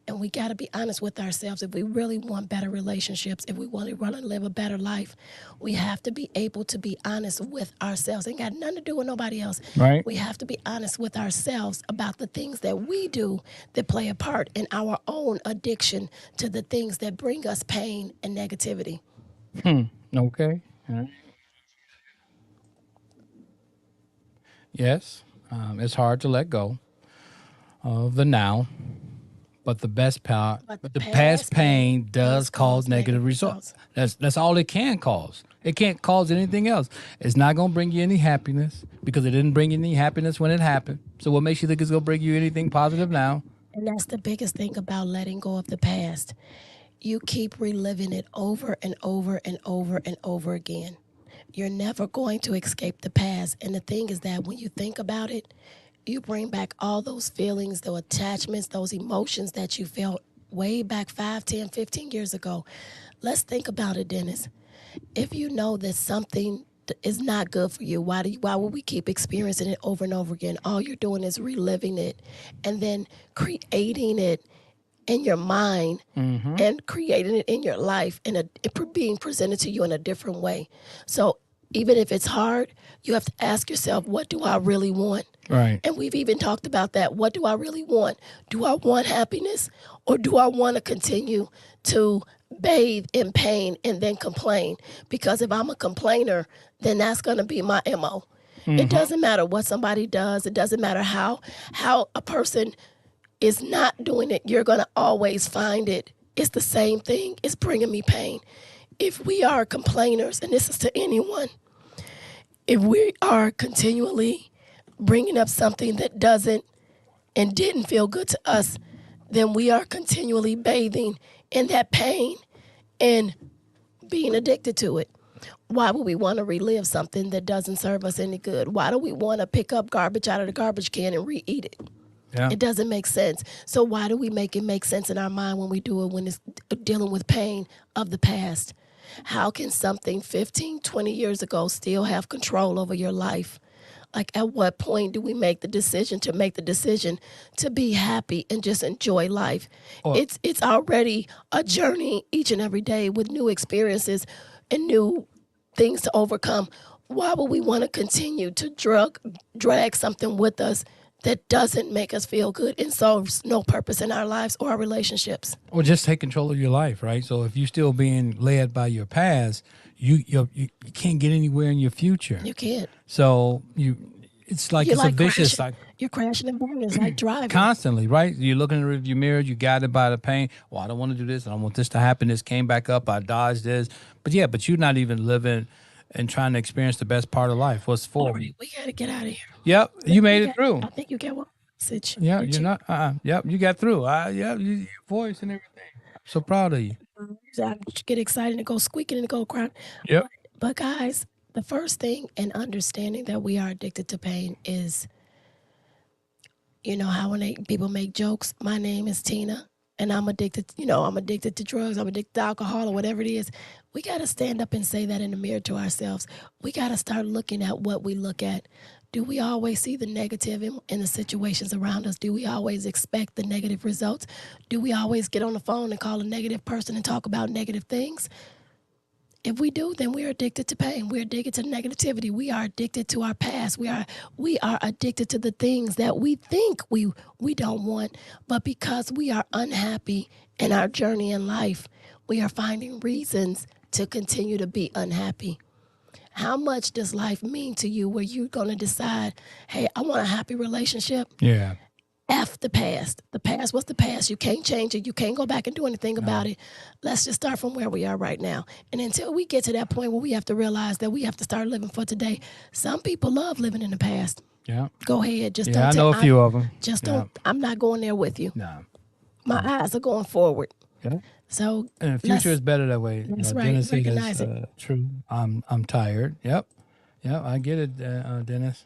and we got to be honest with ourselves. If we really want better relationships, if we want to live a better life, we have to be able to be honest with ourselves. Ain't got nothing to do with nobody else. Right. We have to be honest with ourselves about the things that we do that play a part in our own addiction to the things that bring us pain and negativity. Okay. All right. Yes. It's hard to let go of the now, but the best part, But the past pain does cause negative results. That's all it can cause. It can't cause anything else. It's not going to bring you any happiness because it didn't bring you any happiness when it happened. So what makes you think it's going to bring you anything positive now? And that's the biggest thing about letting go of the past. You keep reliving it over and over and over and over again. You're never going to escape the past. And the thing is that when you think about it, you bring back all those feelings, those attachments, those emotions that you felt way back 5, 10, 15 years ago. Let's think about it, Dennis. If you know that something is not good for you, why would we keep experiencing it over and over again? All you're doing is reliving it and then creating it in your mind and creating it in your life and being presented to you in a different way. So even if it's hard, you have to ask yourself, what do I really want? Right. And we've even talked about that. What do I really want? Do I want happiness, or do I want to continue to bathe in pain and then complain? Because if I'm a complainer, then that's going to be my MO. It doesn't matter what somebody does. It doesn't matter how a person is not doing it. You're going to always find it. It's the same thing. It's bringing me pain. If we are complainers, and this is to anyone, if we are continually bringing up something that doesn't and didn't feel good to us, then we are continually bathing in that pain and being addicted to it. Why would we want to relive something that doesn't serve us any good? Why do we want to pick up garbage out of the garbage can and re-eat it? Yeah. It doesn't make sense. So why do we make it make sense in our mind when we do it, when it's dealing with pain of the past? How can something 15, 20 years ago still have control over your life? Like, at what point do we make the decision to be happy and just enjoy life? Or- It's already a journey each and every day with new experiences and new things to overcome. Why would we want to continue to drag something with us that doesn't make us feel good and serves no purpose in our lives or our relationships? Or just take control of your life, right? So if you're still being led by your past, you can't get anywhere in your future. You can't. So it's like You're it's like a vicious crashing. cycle. You're crashing and burning. It's like driving. Constantly, right? You're looking in the rearview mirror, you guided by the pain. Well, I don't want to do this. I don't want this to happen. This came back up. I dodged this. But you're not even living and trying to experience the best part of life. What's for? All right, we got to get out of here. Yep, you made it through. I think you get one message. Yeah, you're not. Yep, you got through. Your voice and everything. I'm so proud of you. I get excited and go squeaking and go crying. Yep. But guys, the first thing in understanding that we are addicted to pain is, how when people make jokes, my name is Tina and I'm addicted, I'm addicted to drugs, I'm addicted to alcohol or whatever it is. We got to stand up and say that in the mirror to ourselves. We got to start looking at what we look at. Do we always see the negative in the situations around us? Do we always expect the negative results? Do we always get on the phone and call a negative person and talk about negative things? If we do, then we're addicted to pain. We're addicted to negativity. We are addicted to our past. We are addicted to the things that we think we don't want. But because we are unhappy in our journey in life, we are finding reasons to continue to be unhappy. How much does life mean to you where you're going to decide, hey, I want a happy relationship? Yeah. F the past. The past was the past. You can't change it. You can't go back and do anything about it. Let's just start from where we are right now. And until we get to that point where we have to realize that we have to start living for today, some people love living in the past. Yeah. Go ahead. Just Yeah, I don't know a few of them. Just don't. I'm not going there with you. No. My eyes are going forward. Yeah. So And the future is better that way. That's right. Dennis Recognize is true. I'm tired. Yep. I get it, Dennis.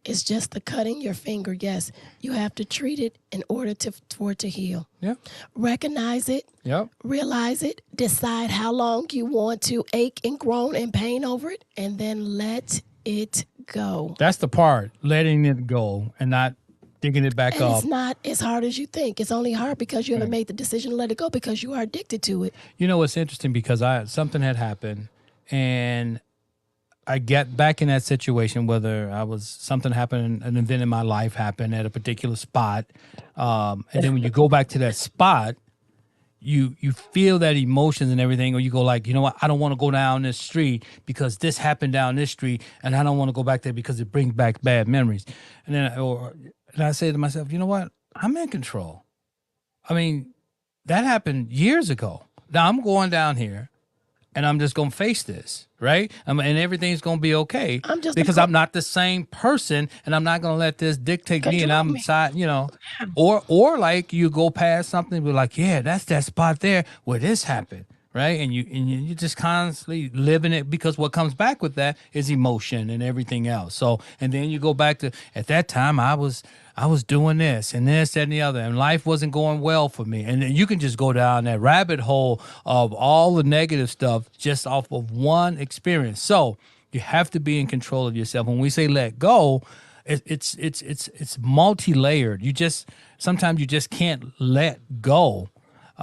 it's just the cutting your finger. Yes, you have to treat it in order for it to heal. Yep. Recognize it. Yep. Realize it. Decide how long you want to ache and groan and pain over it, and then let it go. That's the part, letting it go and not digging it back And up. it's not as hard as you think. It's only hard because you haven't made the decision to let it go because you are addicted to it. You know, it's interesting because something had happened and I get back in that situation, whether something happened, an event in my life happened at a particular spot. And then when you go back to that spot, you feel that emotions and everything, or you go like, you know what, I don't want to go down this street because this happened down this street, and I don't want to go back there because it brings back bad memories. And then I say to myself, you know what, I'm in control. I mean, that happened years ago. Now I'm going down here and I'm just going to face this, right? And everything's going to be okay because I'm not the same person, and I'm not going to let this dictate me, and I'm side, or like you go past something, but like, yeah, that's that spot there where this happened, right? And you just constantly living it, because what comes back with that is emotion and everything else. So, and then you go back to, at that time I was doing this and this, that, and the other, and life wasn't going well for me. And then you can just go down that rabbit hole of all the negative stuff just off of one experience. So you have to be in control of yourself. When we say let go, it's multi-layered. Sometimes you just can't let go.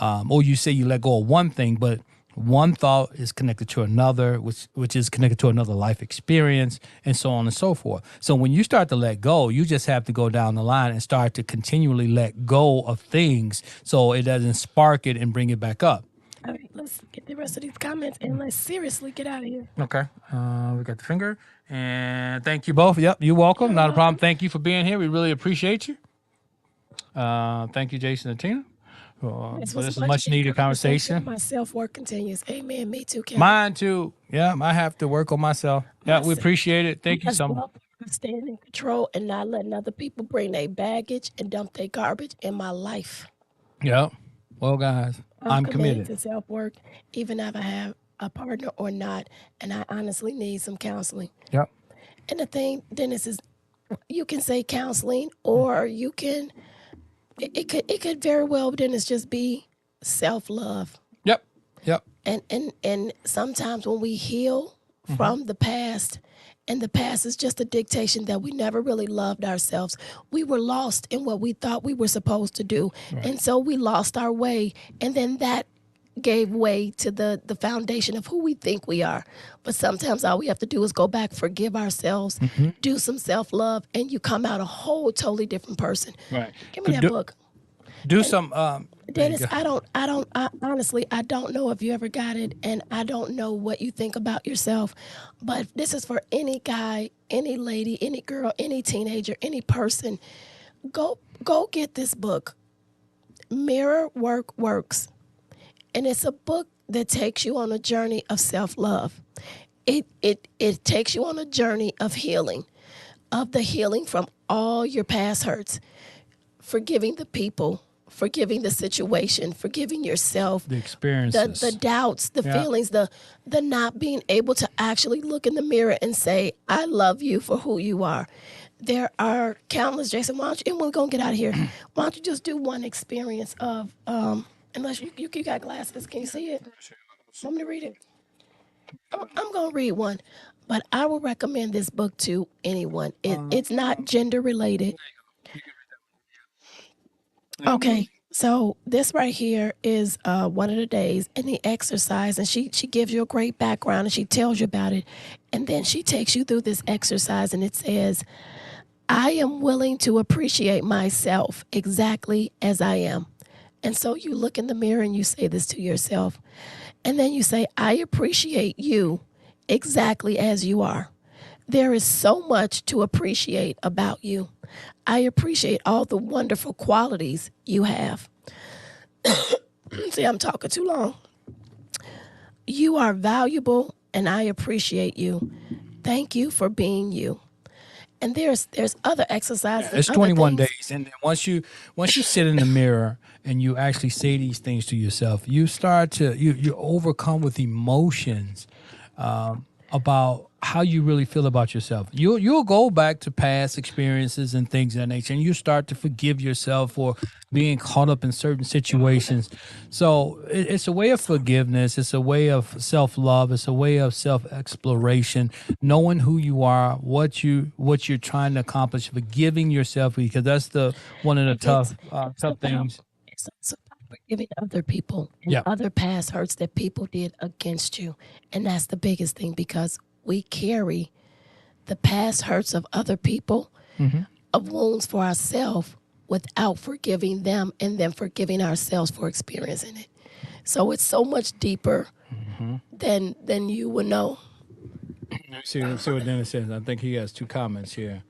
Or you say you let go of one thing, but one thought is connected to another, which is connected to another life experience, and so on and so forth. So when you start to let go, you just have to go down the line and start to continually let go of things so it doesn't spark it and bring it back up. All right, let's get the rest of these comments and let's seriously get out of here. Okay. We got the finger. And thank you both. Yep, you're welcome. Not a problem. Thank you for being here. We really appreciate you. Thank you, Jason and Tina. This is a much needed conversation. My self-work continues. Amen. Me too, Kevin. Mine too. Yeah, I have to work on myself. Yeah, we appreciate it. Thank you so much. Staying in control and not letting other people bring their baggage and dump their garbage in my life. Yeah. Well, guys, I'm committed to self-work, even if I have a partner or not, and I honestly need some counseling. Yep. And the thing, Dennis, is you can say counseling, or you can. It could very well, Dennis, just be self-love. Yep. Yep. And sometimes when we heal from the past, and the past is just a dictation that we never really loved ourselves. We were lost in what we thought we were supposed to do. Right. And so we lost our way. And then that gave way to the foundation of who we think we are. But sometimes all we have to do is go back, forgive ourselves, do some self-love, and you come out a whole totally different person. Right. Give me that book. Do some Dennis, I honestly, I don't know if you ever got it, and I don't know what you think about yourself, but this is for any guy, any lady, any girl, any teenager, any person. Go get this book, Mirror Work Works. And it's a book that takes you on a journey of self-love. It takes you on a journey of healing from all your past hurts, forgiving the people, forgiving the situation, forgiving yourself, the experiences, the doubts, the feelings, the not being able to actually look in the mirror and say, I love you for who you are. There are countless, Jason, why don't you, and we're going to get out of here, why don't you just do one experience of, unless you got glasses, can you see it? Want me to read it? I'm going to read one, but I will recommend this book to anyone. It's not gender related. Okay, so this right here is one of the days in the exercise, and she gives you a great background, and she tells you about it, and then she takes you through this exercise, and it says, I am willing to appreciate myself exactly as I am. And so you look in the mirror and you say this to yourself, and then you say, I appreciate you exactly as you are. There is so much to appreciate about you. I appreciate all the wonderful qualities you have. See, I'm talking too long. You are valuable, and I appreciate you. Thank you for being you. And there's other exercises. It's 21 days, and then once you sit in the mirror and you actually say these things to yourself, you start to you overcome with emotions about how you really feel about yourself. You'll go back to past experiences and things of that nature, and you start to forgive yourself for being caught up in certain situations. So it's a way of forgiveness. It's a way of self-love. It's a way of self-exploration, knowing who you are, what you're trying to accomplish, forgiving yourself, because that's one of the tough things. It's also forgiving other people and other past hurts that people did against you, and that's the biggest thing, because we carry the past hurts of other people, of wounds for ourselves, without forgiving them and then forgiving ourselves for experiencing it. So it's so much deeper than you would know. Let's see what Dennis says. I think he has two comments here.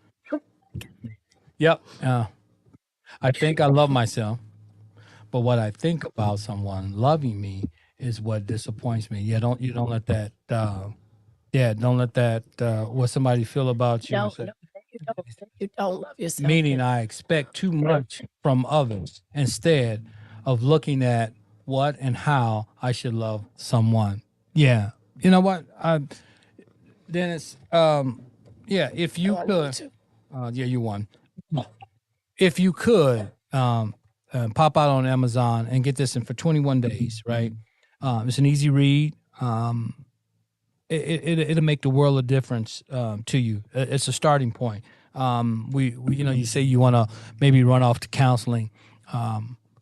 Yep. I think I love myself, but what I think about someone loving me is what disappoints me. You don't let that. Don't let that what somebody feel about you. You don't love yourself. Meaning I expect too much from others instead of looking at what and how I should love someone. Yeah. You know what? Dennis, if you could, you won. If you could pop out on Amazon and get this in for 21 days, right? It's an easy read. It'll make the world of difference to you. It's a starting point. We you say you want to maybe run off to counseling.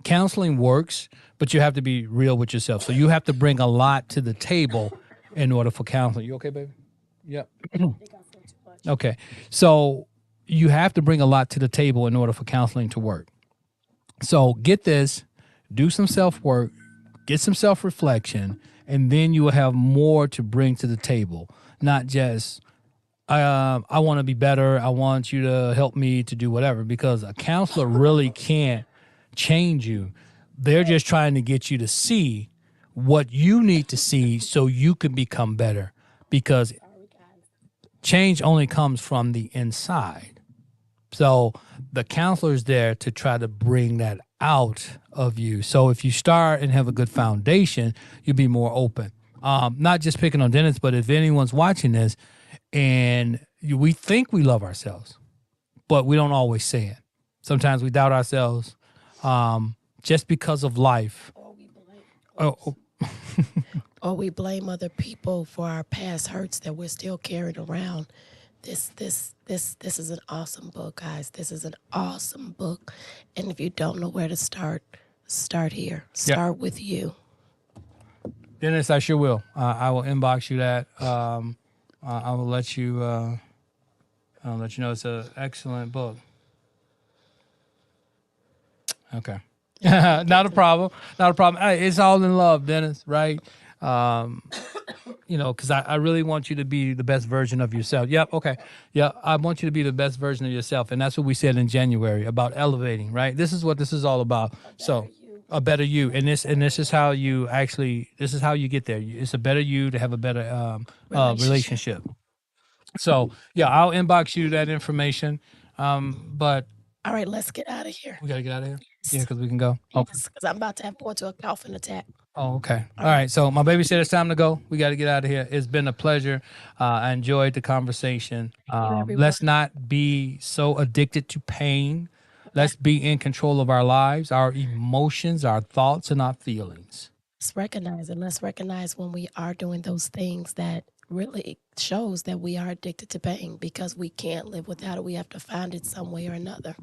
Counseling works, but you have to be real with yourself. So you have to bring a lot to the table in order for counseling. You okay, baby? Yep. Okay. So you have to bring a lot to the table in order for counseling to work. So get this, do some self-work, get some self-reflection, and then you will have more to bring to the table, not just I want to be better, I want you to help me to do whatever, because a counselor really can't change you. They're just trying to get you to see what you need to see so you can become better, because change only comes from the inside. So the counselor's there to try to bring that out of you. So if you start and have a good foundation, you'll be more open. Not just picking on dentists, but if anyone's watching this and we think we love ourselves, but we don't always say it. Sometimes we doubt ourselves just because of life. Or we blame other people for our past hurts that we're still carrying around. This is an awesome book, guys. This is an awesome book. And if you don't know where to start here. Start with you. Dennis, I sure will. I will inbox you that. I will let you. I'll let you know it's an excellent book. Okay, not a problem. Not a problem. Hey, it's all in love, Dennis. Right? Because I really want you to be the best version of yourself. Yep. Okay. Yeah. I want you to be the best version of yourself. And that's what we said in January about elevating, right? This is what this is all about. So a better you. And this is how you this is how you get there. It's a better you to have a better relationship. So yeah, I'll inbox you that information. But all right, let's get out of here. We got to get out of here. Yeah, because we can go. Okay. Because I'm about to have more to a coughing attack. Oh, okay. All right. So my baby said it's time to go. We got to get out of here. It's been a pleasure. I enjoyed the conversation. Let's not be so addicted to pain. Let's be in control of our lives, our emotions, our thoughts, and our feelings. Let's recognize it. Let's recognize when we are doing those things that really shows that we are addicted to pain, because we can't live without it. We have to find it some way or another.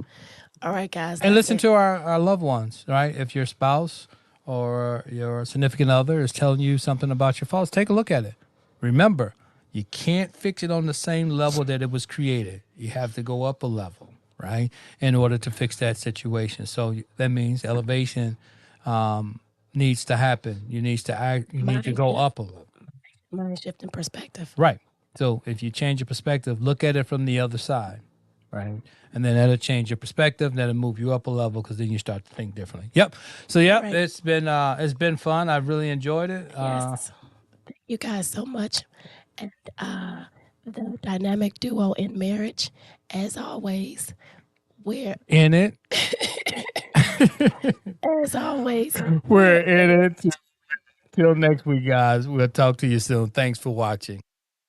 All right, guys. And listen to our loved ones, right? If your spouse or your significant other is telling you something about your faults, take a look at it. Remember, you can't fix it on the same level that it was created. You have to go up a level, right, in order to fix that situation. So that means elevation needs to happen. You need to act. You need to go up a level. Mind shifting perspective. Right. So if you change your perspective, look at it from the other side, right? And then that'll change your perspective. That'll move you up a level, because then you start to think differently. Yep. So yeah, right. It's been fun. I've really enjoyed it. Yes. Thank you guys so much. And the dynamic duo in marriage, as always, we're in it. As always, we're in it. Till next week, guys. We'll talk to you soon. Thanks for watching.